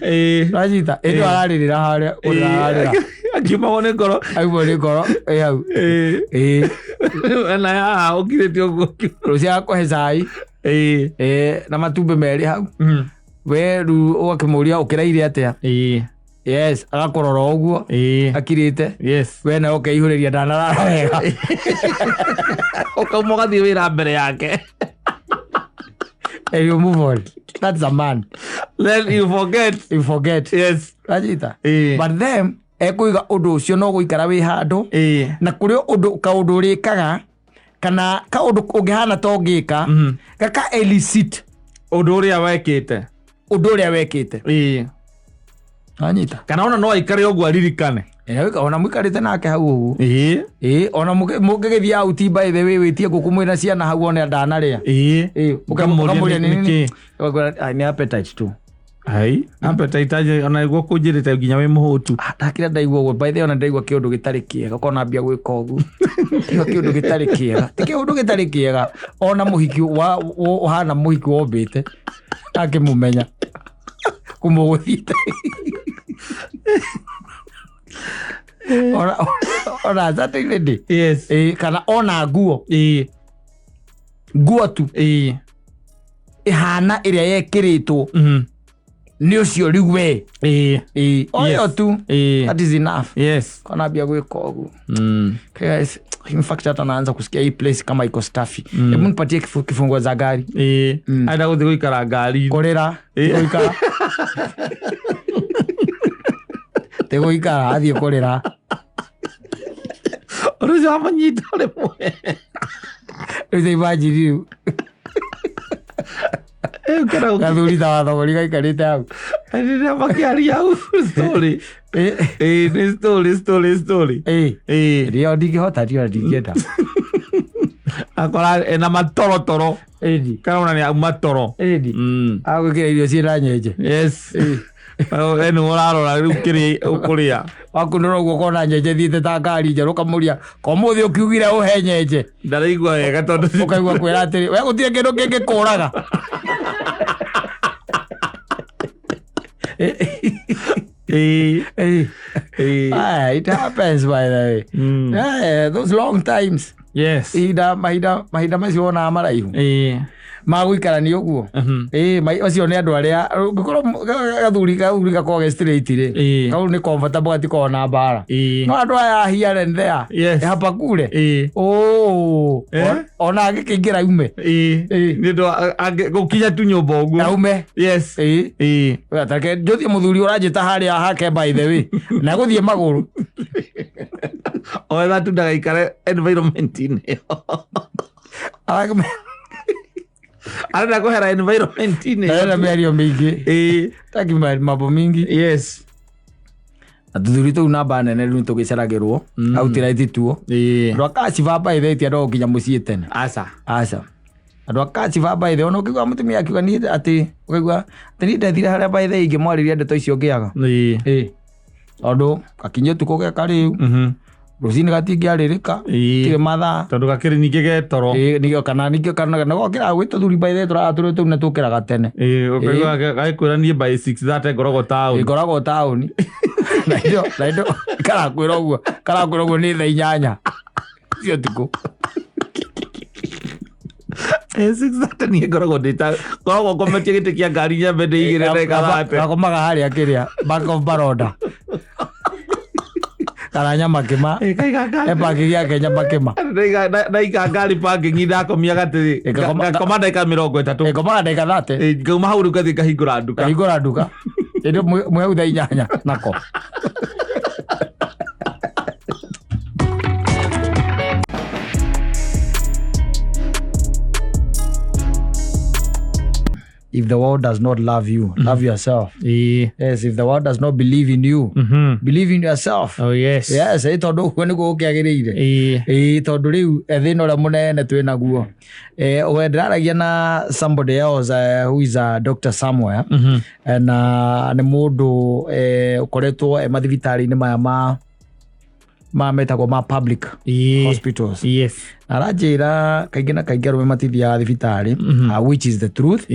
ranyita ĩndĩ ararĩrĩra harĩa ũrararĩra akiumagwo nĩ ngoro aumwo nĩ ngoro hau na haha ũkirĩte ũguo rũcio agakũhe cai na matumbĩ merĩ hau we rĩu ũgakĩmũria ũkĩraire atĩa agakũrora ũguo akirĩte we nawe ũkeihũrĩria ndanarara wega ũkauma ũgathiĩ wĩra mbere yake and you move on. That's a man. Then you forget. Rajita. But then ekuiga undu ucio no guikara wi handu na kuri undu kaundu rikaga kana kaundu ungihana to ngika gaka elicit undu uria wekite anyita kana ona no aikare ogwa ririkane ona mwikarite nake hau ugu ona mugigithia out by the way witie gukumwira ciana hau ona ndanaria mukamuria niki ni appetite tu appetite aje ona igwo kunjirite nginya wi muhutu ndakira ndaigua uguo by the way ona ndaigua kiundu gitari kiega kona mbia gwika ugu kiundu gitari kiega ti kiundu gitari kiega ona muhiki wa uhana muhiki wombite akimumenya kumuguthite ona zate ile yes kana ona nguo nguo tu ihana iria yekiritwo ni ucio riu we oyo tu that is enough yes kana bia gwika ugu guys in fact hata naanza kusikia hii place kama iko staffy hebu nipatie kifungo za gari aida guthi guikara ngari korera guikara tego ikara athie korera uruzi wa manyita le mwe uruzi imagine kathuri ta wathogori gaikarite hau rĩrĩa makĩaria hau story ni story rio ndingĩhota rio ndingĩenda akora ena matorotoro kana ona nĩ matoro agwĩkĩra irio ciĩna nyenje yes ene urarora riu kiri ukuria wakunora uguo kona nyenje thiite ta ngari njeru kamuria komuthi ukiugire uhe nyenje ndaraigua wega tondu ukaigua kwira atiri we gutie kindu kingi kuraga it happens by the way those long times yes mahinda maciona maraihu magũikarania ũguo macio nĩ andũ arĩa ngĩkorwo gathuri gakorwo straight rĩ kau nĩ comfortable gatikorwo na mbara no andũ aya here and there hapa kure ona agĩkĩingĩra ume nĩ ũndũ gũkinya tu nyũmba ũguo aume yes atake njũthiĩ mũthuri ũranjĩta harĩa hake by the way na gũthiĩ magũrũ oetha tu ndagaikare environment-inĩ arenda kuhera environment-inĩ arenda mĩario mĩingĩ taki mambo mingi yes na tuthuri tũu namba nene rĩu tũgĩceragĩrwo outright tuo andũ akacibamba ithe andũ gũkinya mũciĩ tene aca andũ akacibamba ithe ona ũkĩigua mũtumia akiuga niĩ atĩ ũkaigua atĩ niĩ ndethire harĩa ba ithe ingĩmwarĩria ndeto icio ngĩaga tondũ gakinya ũtukũ geka rĩu rũcinĩ gatingĩarĩrĩka tirĩ mathaa tondũ gakĩrĩ ningĩ getoro kana gokĩra gwĩtwo thuri by the tũratũrĩ tũu na tũkĩraga tene ũkaigua gagĩkwĩra niĩ by 6:30 ngoragwo taũni na indo karakwĩra ũguo nĩ thaa 8 cio tukũ 6:30 niĩ ngoragwo ngometie gĩtĩ kĩa ngari nyambe ndĩigĩre ndagĩka 30 gakomaga harĩa kĩrĩa back of baroda karanya makima parking yake nya makima ndaiga ngari parking ndakomia gatĩ ngakoma ndagĩka 30 ngoma ndagĩka 30 ngauma hau rĩu ngathiĩ ngahingũra nduka ĩndĩ mweu thaa 8 nako If the world does not love you, love yourself. Yes, if the world does not believe in you, believe in yourself. Oh yes. Yes, tondu uguo niguo ukiagirire. Tondu riu thina uria munene twina guo. We ndaragia na somebody else who is a doctor somewhere. Na ni mundu ukoretwo mathibitari-ini maya metagwo ma public hospitals. Yes. Arajira kaingĩ na kaingĩ arũme matithiaga thibitarĩ, which is the truth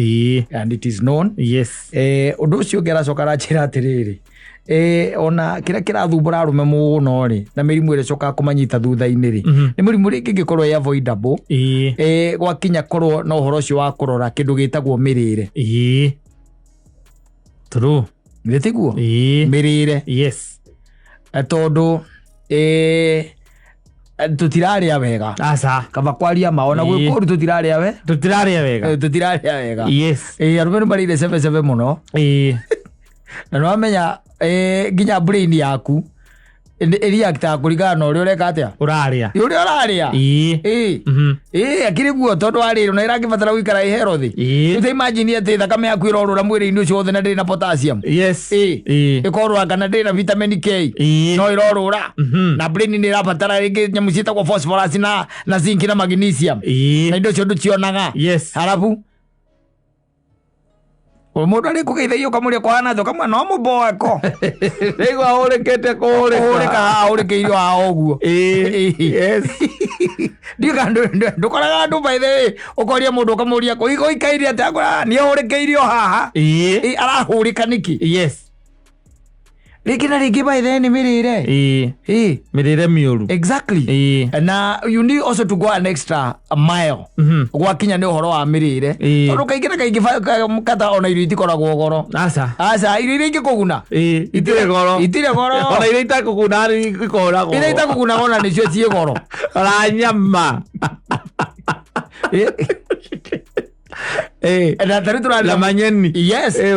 and it is known. Yes. Ũndũ ũcio ũngĩ aracoka arajĩra atĩrĩrĩ, ona kĩrĩa kĩrathumbũra arũme mũno rĩ na mĩrimũ ĩrĩa ĩcokaga kũmanyita thutha-inĩ rĩ nĩ mũrimũ rĩngĩ ĩngĩkorwo ĩ avoidable gwakinya korwo na ũhoro ũcio wa kũrora kĩndũ gĩtagwo mĩrĩre. True. Gĩtiguo mĩrĩre. Yes. Tondũ tutirarĩa wega aca kaba kwaria ma ona gwĩkũru tutirarĩa wega yes arũme nĩ marĩire 7 mũno na nĩwamenya nginya brain yaku reacta kuringana na uria ureka atia uraria uria uraria akiri guo tondu arira na irangibatara guikara ihero thi uta imagine ati thakame yaku irorura mwiri-ini ucio wothe na ndiri na potassium ikorura kana ndiri na vitamin K no irorura na brain ni irabatara ringi nyamu ciitagwo phosphorus na zinc na magnesium na indo cio nducionaga halafu mundu ari kugeithagia kamuria kwa nazo kamwe no muboeko rigwa urekete kurika urikeirio hao guo ndukoraga andu by the way ukoria mundu kamuria ko ikairi atakora ni urikeirio haha arahurika niki riki na riki by the way ni mirire mirire miuru exactly na you need also to go an extra mile gwakinya ni uhoro wa mirire tondu kaingĩ na kaingĩ mukata ona irio itikoragwo goro aca irio iria ingĩkũguna itire goro ona irio itakũguna ikoragwo iria itakũguna ona nĩcio ciĩ goro ona nyama na tari la manyeni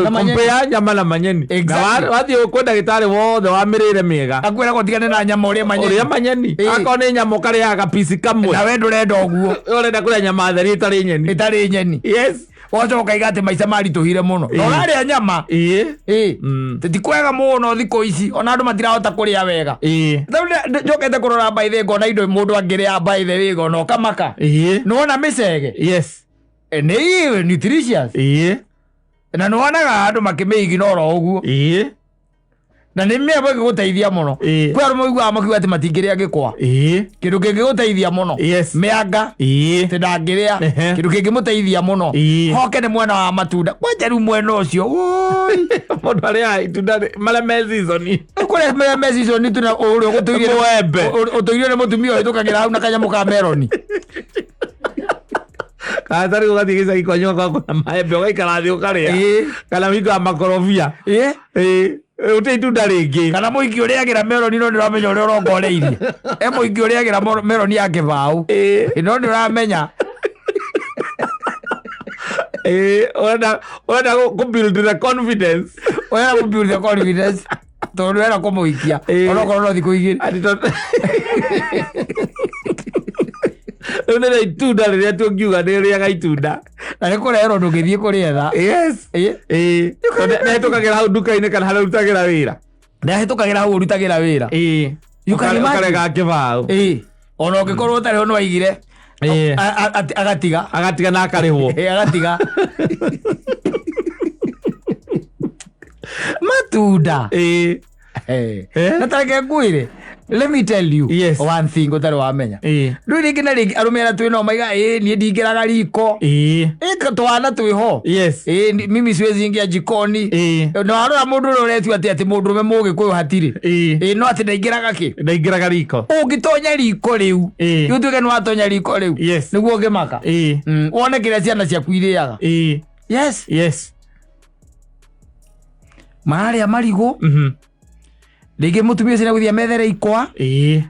compare nyama la manyeni wathi ukwenda gitari wothe wa mirire miega akwira gutigane na nyama uria manyeni akone nyama kariaga pisi kamwe na we ndurenda uguo urenda kuria nyama theri itari nyeni wacoka igate maica marituhire muno noraria nyama titikwega muno thikũ ici ona andu matirahota kuria wega njokete kurora by the ngona indo mundu angiria by the way ngona ukamaka nona micege nĩ nutritious na nĩwonaga andũ makĩmĩignora ũguo na nĩ mĩembe ĩgĩgũteithia mũno kwĩ andũ maiguaga makiuga atĩ matingĩrĩa gĩkwa kĩndũ kĩngĩgũteithia mũno mĩanga atĩ ndangĩrĩa kĩndũ kĩngĩmũteithia mũno hoke nĩ mwena wa matunda kwanja rĩu mwena ũcio mũndũ arĩa itunda marĩa me season kũrĩa marĩa me season tuna ũrĩa ũtũirio nĩ mũtumia ũhĩtũkagĩra hau na kanyamũ ka meroni katari ugathi gicagi kwanyu kwa maembe ugaikara thi ukaria kana winga makorobia uti itunda ringi kana muingi uriagira meroni no ndiramenya uria urongoreirie muingi uriagira meroni ya kibau no ndiramenya urenda ku build the confidence tondu wera kumuikia onokorwo no thiku igiri nä itunda rä rä a tå ngiuga nä rä aga itunda na nä kå rerwo ndå ngä thiä kå rä etha nahätå kagä ra hau nduka-inä kana harä rutagä ra wä ra nahätå kagä ra hau å rutagä ra wä ra ukarega kä baå ona å ngä korwo å tarä ho nä waigire agatiga na akarä hwo agatiga matunda na tareke ngwä re let me tell you one thing utari wamenya ndu ringi na ringi arume ara twino maiga nie ndingiraga riko twana twiho mimi siwezi ingia jikoni no arora mundu uretu ati mundu me mugi kuyo hatiri no ati ndaingiraga riko ungitonya riko riu yutwike ni watonya riko riu niguo ngimaka wone kiria ciana ciaku iriaga maria marigo rĩngĩ mũtumia ũcio nĩagũthiĩ methere ikwa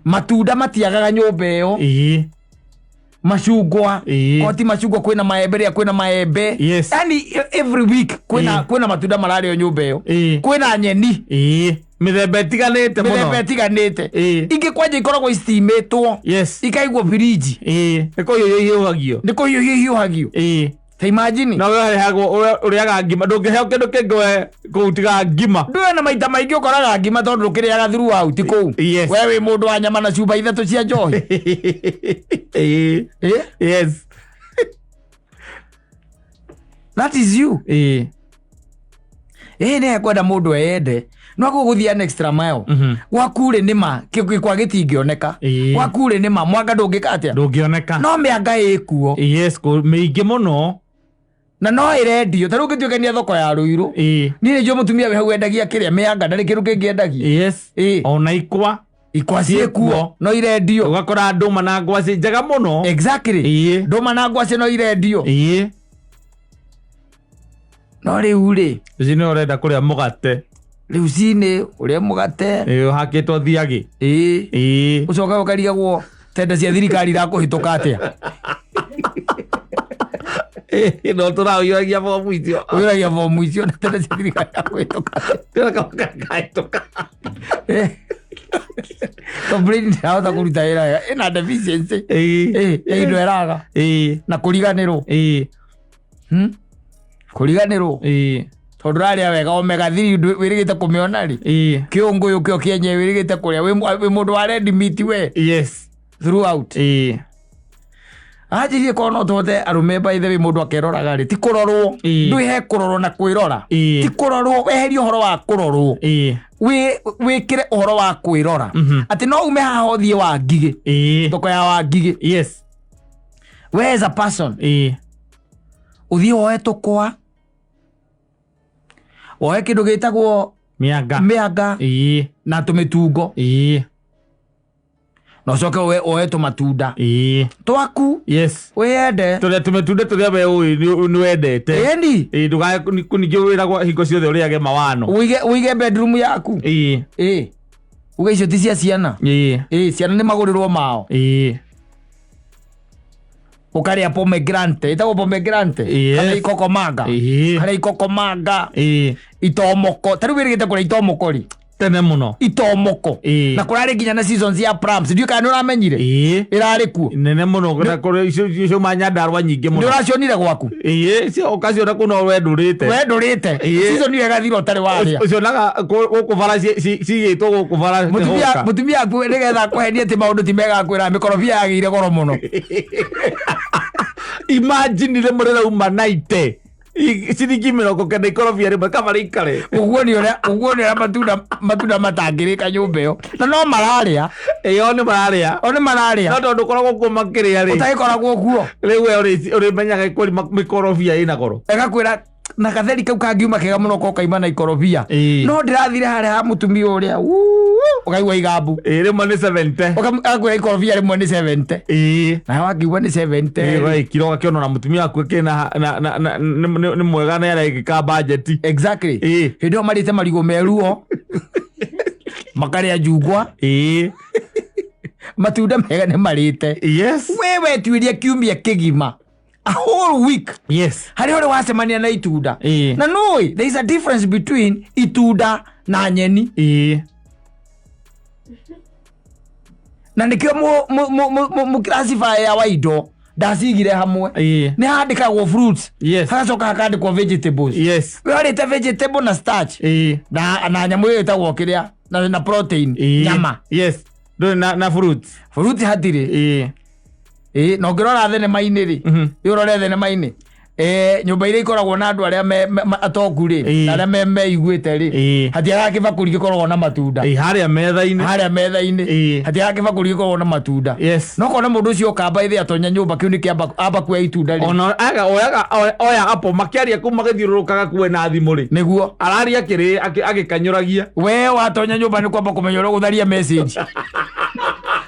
matunda matiagaga nyũmba ĩyo macungwa koti macungwa kwĩna maembe rĩrĩa kwĩna maembe yani every week kwĩna matunda mararĩo nyũmba ĩyo kwĩna nyeni mĩthemba ĩtiganĩte ingĩ kwanja ikoragwo citimĩtwo ikaigwo firiji nĩ kũhiũhio hiũhagio ta imagine no we hagwo uriaga ngima ndungiheo kindu kingi kutiga ngima nduwe na maita maingi ukoraga ngima tondu ukiriaga throughout kou we wi mundu wa nyama na cuba ithatu cia njohi that is you ne kwenda mundu eyende no guguthia an extra mile gwakure nima kwa gitingioneka gwakure nima mwanga ndungioneka no mianga ikuo miingi muno na no irendio taru ngĩtuĩkania thoko ya Ruiru niĩ nĩnjũĩ mũtumia wĩ hau endagia kĩrĩa mĩanga ndarĩ kĩndũ kĩngĩ endagia ona ikwa ciĩkuo no irendio ũgakora ndũma na ngwacĩ njega mũno ndũma na ngwacĩ no irendio no rĩu rĩ nĩ ũrenda kũrĩa mũgate rĩu cinĩ ũrĩa mũgate ũhakĩtwo thiagĩ ũcoka ũkarigagwo tenda cia thirikari irakũhĩtũka atĩa no tũraũiyũragia bomu icio na tenda cia thirikari irakũhĩtũka brain ndahota kuruta wĩra ĩna deficiency ĩndo eraga na kũriganĩrwo kũriganĩrwo tondũ rarĩa wega omega 3 wĩrĩgĩte kũmĩona rĩ kĩũngũyũ kĩo kĩenye wĩrĩgĩte kũrĩa wĩ mũndũ wa red meat we throughout ajirie kono tote arume by the way mũndũ akeroraga rĩ ti kũrorwo ndũhe kũrorwo na kwĩrora ti kũrorwo weherie ũhoro wa kũrorwo wĩkĩre ũhoro wa kwĩrora atĩ no ume haha ũthiĩ wa ngigĩ thoko ya wa ngigĩ we as a person ũthiĩ woe tũkwa woe kĩndũ gĩtagwo mĩanga na tũmĩtungo no coke woe tũmatunda twaku wĩende tũrĩa tũmĩtunda tũrĩa we nĩ wendete ĩni ndũgakũningĩ wĩragwo hingo ciothe ũrĩage mawano ũige bedroom yaku uge icio ti cia ciana ciana nĩ magũrĩrwo mao ũkarĩa pomegranate ĩtagwo pomegranate kana ikokomanga harĩa ikokomanga itomoko tarĩu wĩrĩgĩte kũrĩa itomoko rĩ tene mũno itomoko na kũrarĩ nginya na seasons ya plums ndiũ kana nĩũramenyire ĩrarĩ kuo nene mũno icio manyandarwa nyingĩ mũno nĩũracionire gwaku cio ũkaciona kũno wendũrĩte season ĩyo ĩgathira ũtarĩ warĩa ũcionaga gũkũ bara cigĩtwo gũkũ bara mũtumia aku nĩgetha kũhenia atĩ maũndũ ti mega kwĩra mĩkorobia yagĩire goro mũno imagine rĩmwe rĩrauma 90 ciringi 90 ikorobia rĩmwe kama rĩikare ũguo nĩ ũrĩa matunda matangĩrĩka nyũmba ĩyo na no mararĩa nĩ mararĩa no tondũ ũkoragwo kuo makĩrĩa rĩ ũtagĩkoragwo kuo rĩu we ũrĩmenyaga mĩkorobia ĩna goro ĩgakwĩra na gatheri kau kangiuma kega mũno ko kaima na ikorobia no ndĩrathire harĩa ha mũtumia ũrĩa ũkaigua igambu rĩmwe nĩ 70 ũkakwĩra ikorobia rĩmwe nĩ 70 na wakiugua nĩ 70 kiro gakĩona na mũtumia waku kĩna nĩ mwega na yaregĩka budget exactly hĩndĩ ĩyo marĩte marigũ meruo makarĩa njungwa matunda mega nĩ marĩte we tuirie kiumia kĩgima a whole week harĩ ũrĩ wacemania na itunda na nũĩ there is a difference between itunda na nyeni na nĩkĩo mũclassifier wa indo ndacigire hamwe nĩ handĩkagwo fruits hagacoka hakandĩkwo vegetables we warĩte vegetable na starch na nyamũ ĩyo ĩtagwo kĩrĩa na protein nyama na fruits hatirĩ no ngĩrora thenema-inĩ rĩ ũrore thenema-inĩ nyũmba iria ikoragwo na andũ arĩa atongu rĩ na arĩa meiguĩte rĩ hatiaga kĩbakũri gĩkoragwo na matunda harĩa metha-inĩ hatiaga kĩbakũri gĩkoragwo na matunda no kona mũndũ ũcio ũkamba ĩthĩ atonya nyũmba kĩu nĩ kĩamba kuoya itunda rĩ oya apo makĩaria kũu magĩthiũrũrũkaga kuwe na thimũ rĩ nĩguo araria kĩrĩ agĩkanyũragia we watonya nyũmba nĩ kwamba kũmenya ũrĩa gũtharia message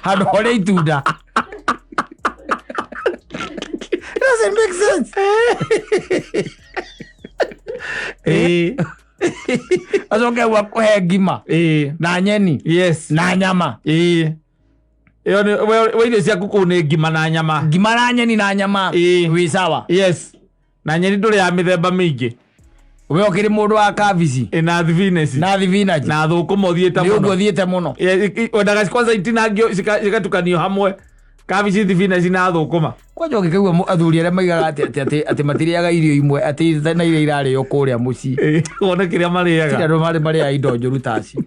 handũ horĩa itunda doesn't make sense. Azoke wakuhe ngima na nyeni na nyama iyo ni we irio ciaku kũu nĩ ngima na nyeni na nyama wĩ sawa na nyeni ndũrĩ ya mĩthemba mĩingĩ we ũkĩrĩ mũndũ wa kabici na thibinaci na thũkũma ũthiĩte mũno wendaga kwanza itinangio cigatukanio hamwe kabici thibinaci na thũkũma kwanja ũngĩkaigua athuri arĩa maigaga atĩ matirĩaga irio imwe atĩ na iria irarĩo kũrĩa mũciĩ wone kĩrĩa marĩaga andũ marĩaga indo njũru taci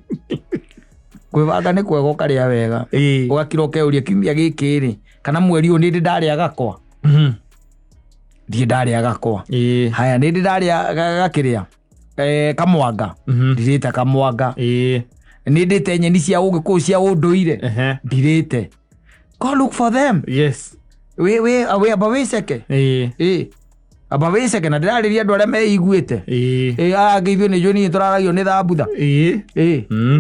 kwĩbanga nĩ kwega ũkarĩa wega ũgakira ũkeuria kiumia gĩkĩ rĩ kana mweri ũyũ nĩndĩ ndarĩa gakwa ndiĩ ndarĩa gakwa haya nĩndĩ ndarĩa gakĩrĩa kamwanga ndirĩte kamwanga nĩndĩte nyeni cia ũgĩkũyũ cia ũndũire ndirĩte. Go look for them. We aba wĩceke aba wĩceke na ndĩrarĩria andũ arĩa meiguĩte ngĩithio nĩ John tũraragio nĩ thambutha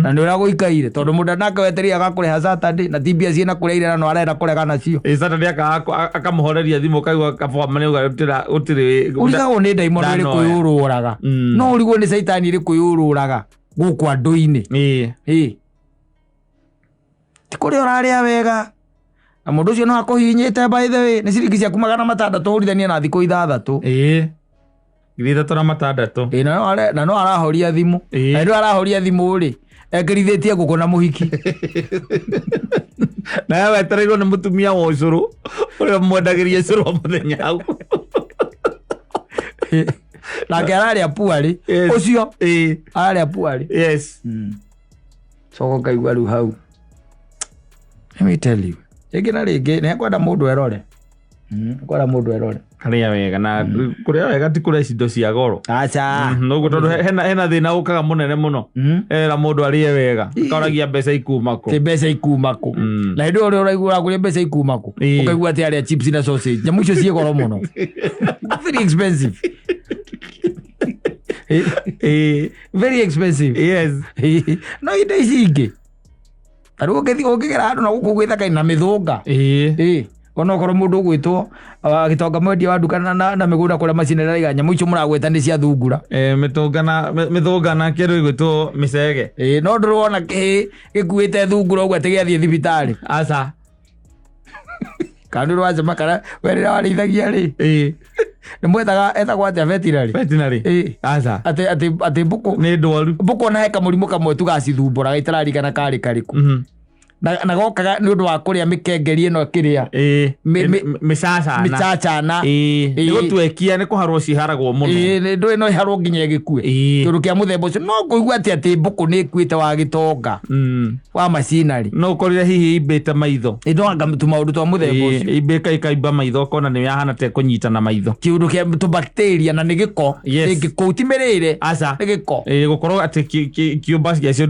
na nĩ ũrĩa gũikaire tondũ mũndũ nake weteria agakũrĩha Saturday na tibia ciĩ na kũrĩa ire na no arenda kũrega nacio Saturday akamũhoreria thimũ kaigua kabama nĩ gũtirĩ ũrigagwo nĩ ndaimono ĩrĩ kwĩyũrũraga no ũrigwo nĩ caitani ĩrĩ kwĩyũrũraga gũkũ andũ-inĩ ti kũrĩa ũrarĩa wega na mũndũ ũcio no akũhinyĩte by the way nĩ ciringi ciaku 600 ũrithania na thikũ 6 3 na 6 na no arahoria thimũ na ndio arahoria thimũ rĩ ekĩrithĩtie ngũkũ na mũhiki na wetereirwo nĩ mũtumia wa ũcũrũ ũrĩa mwendagĩria ũcũrũ wa mũthenya hau nake ararĩa puarĩ ũcio ararĩa puarĩ cogo kaigua rĩu hau. Let me tell you, ĩngĩ na rĩngĩ nĩ ekwenda mũndũ erore, ekwenda mũndũ erore harĩa wega na kũrĩa wega ti kũrĩa indo cia goro. Acha noguo tondũ hena thĩna ũkaga mũnene mũno era mũndũ arĩe wega akaũragia mbeca ikuma kũ. Ti mbeca ikuma kũ na hĩndĩ ũrĩa ũraigua ũragũria mbeca ikuma kũ ũkaigua atĩ arĩa chips na sausage nyamũ icio ciĩ goro mũno very expensive. Very expensive. Yes. No indo ici ingĩ tarũ ũngĩgera handũ na gũkũ gwĩthaka na mĩthũnga ona okorwo mũndũ ũgwĩtwo agĩtonga mwendia wa nduka na mĩgũnda kũrĩa macinera iga nyamũ icio mũragweta nĩ cia thungura mĩthũnga na kĩndũ gĩgwĩtwo mĩcege. No ndũrona gĩkuĩte thungura ũguo atĩ gĩathiĩ thibitarĩ. Aca kana rwacema kana werĩra warĩithagia rĩ nĩ mwethaga etagwo atĩa veterinary. Aca atĩ mbũkũ nĩ ndwaru mbũkũ ona he kamũrimũ kamwe tugacithumbũraga itararikana karĩ karĩkũ na gokaga nĩ ũndũ wa kũrĩa mĩkengeri ĩno kĩrĩa mĩcacana nĩ gũtwekia nĩ kũharwo ciharagwo mũno ndũĩ no iharwo nginya ĩgĩkue kĩndũ kĩa mũthemba ũcio. No kũigua atĩ mbũkũ nĩ ĩkuĩte wa gĩtonga wa macinari. No ũkorire hihi imbĩte maitho ĩndonga tũmaũndũ twa mũthemba ũcio imbĩka ikaimba maitho ũkona nĩ yahana ta kũnyitana maitho kĩũndũ kĩa tũbacteria na nĩ gĩko gĩko ti mĩrĩre aca nĩ gĩko gũkorwo atĩ kĩũmba gĩacio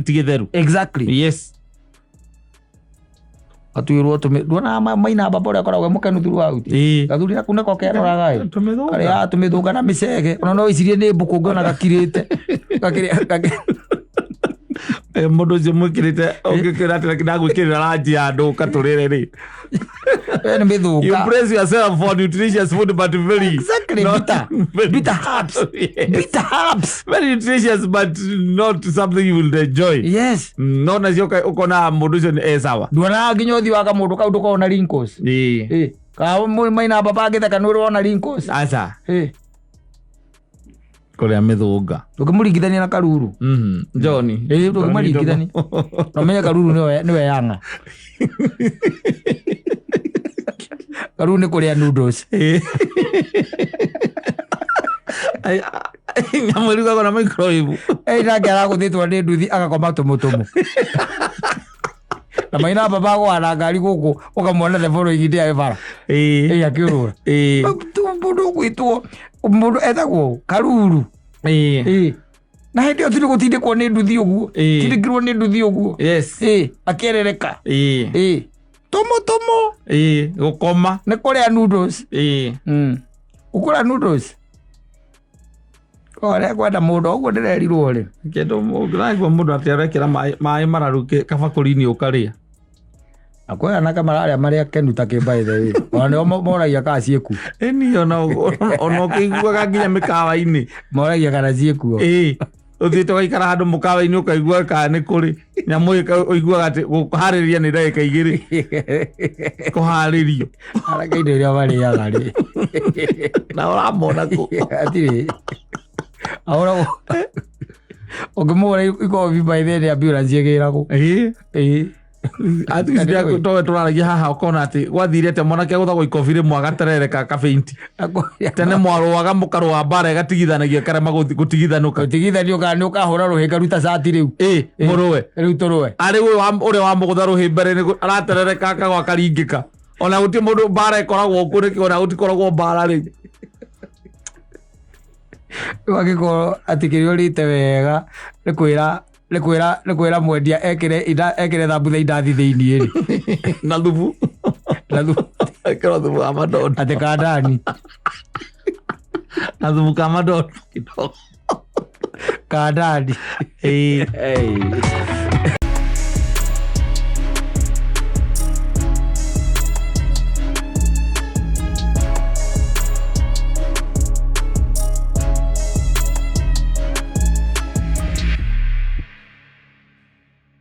ti gĩtheru. Exactly. Yes. Atuirwo tuona maina baba ũrĩa akoragwo mũkenu thuru auti gathuri na kuneko keroraga arĩa tumĩthũnga na mĩcege ona no icirie nĩ mbũkũ ngona gakirĩte mũndũ ũcio mwĩkĩrĩte ũngĩkĩra atĩ ndagwĩkĩrĩra ranji ya ndũka tũrĩre rĩ nĩ mĩthũnga. You praise yourself for nutritious food but very exactly bitter herbs very nutritious but not something you will enjoy. Yes. No na cio ũkona mũndũ ũcio nĩ sawa nduona nginya ũthi wa kamũndũ kau ndũkona wrinkles ka maina baba angĩtheka nĩ ũrona wrinkles. Aca kũrĩa mĩthũnga ndũngĩmũringithania na karuru John ndũngĩmũringithania no menye karuru nĩwe yanga karuru nĩ kũrĩa noodles nyamũ ĩrugagwo na microwave nake aragũthĩtwo nĩ nduthi agakoma tũmũtũmũ na maina baba gũana ngari gũkũ ũkamwona the following day bara akĩũrũra mũndũ ũgwĩtwo mũndũ etagwo karuru na hĩndĩ ĩyo tũrĩ gũtindĩkwo nĩ nduthi ũguo tindĩkirwo nĩ nduthi ũguo akĩerereka tũmũtũmũ gũkoma nĩ kũrĩa noodles ũkũrĩa noodles ũrĩa kwenda mũndũ ũguo ndĩrerirwo rĩ kĩndũ ũngĩraigua mũndũ atĩ arekĩra maĩ mararu kabakũri-inĩ ũkarĩa akwĩra na kamararĩa marĩa kenu ta kĩmbaithe ona nĩo moragia kana ciĩku ĩni ona ũkĩiguaga nginya mĩkawa-inĩ moragia kana ciĩkuo ũthiĩte ũgaikara handũ mũkawa-inĩ ũkaigua kana nĩ kũrĩ nyamũ ũiguaga atĩ kũharĩria nĩ ndagĩka 2 kũharĩrio araka indo iria marĩaga rĩ na ũramona kũ atirĩ ahora ũngĩmũra ikobi baithe nĩ ambulance ĩgĩragwo towe tũraragia haha ũkona atĩ gwathirĩte mwanake gũthagwo ikobi rĩmwe agaterereka kabeinti tene mwarũaga mũkarũa mbara ĩgatigithanagia karema gũtigithanio kana nĩ ũkahũra rũhĩ ruta cati rĩu mũrũwe rĩu tũrũwe arĩ ũrĩa wamũgũtha rũhĩ mbere araterereka akagwa akaringĩka ona gũtirĩ mũndũ mbara ĩkoragwo kuo nĩkĩ ona gũtikoragwo mbara rĩ wagĩkorwo atĩ kĩrĩa ũrĩte wega nĩ kwĩra mwendia ekĩre thambutha indathi thĩiniĩ rĩ na thubu ekĩra thubu wa madondo atĩ kandani na thubu ka madondo kidogo kandani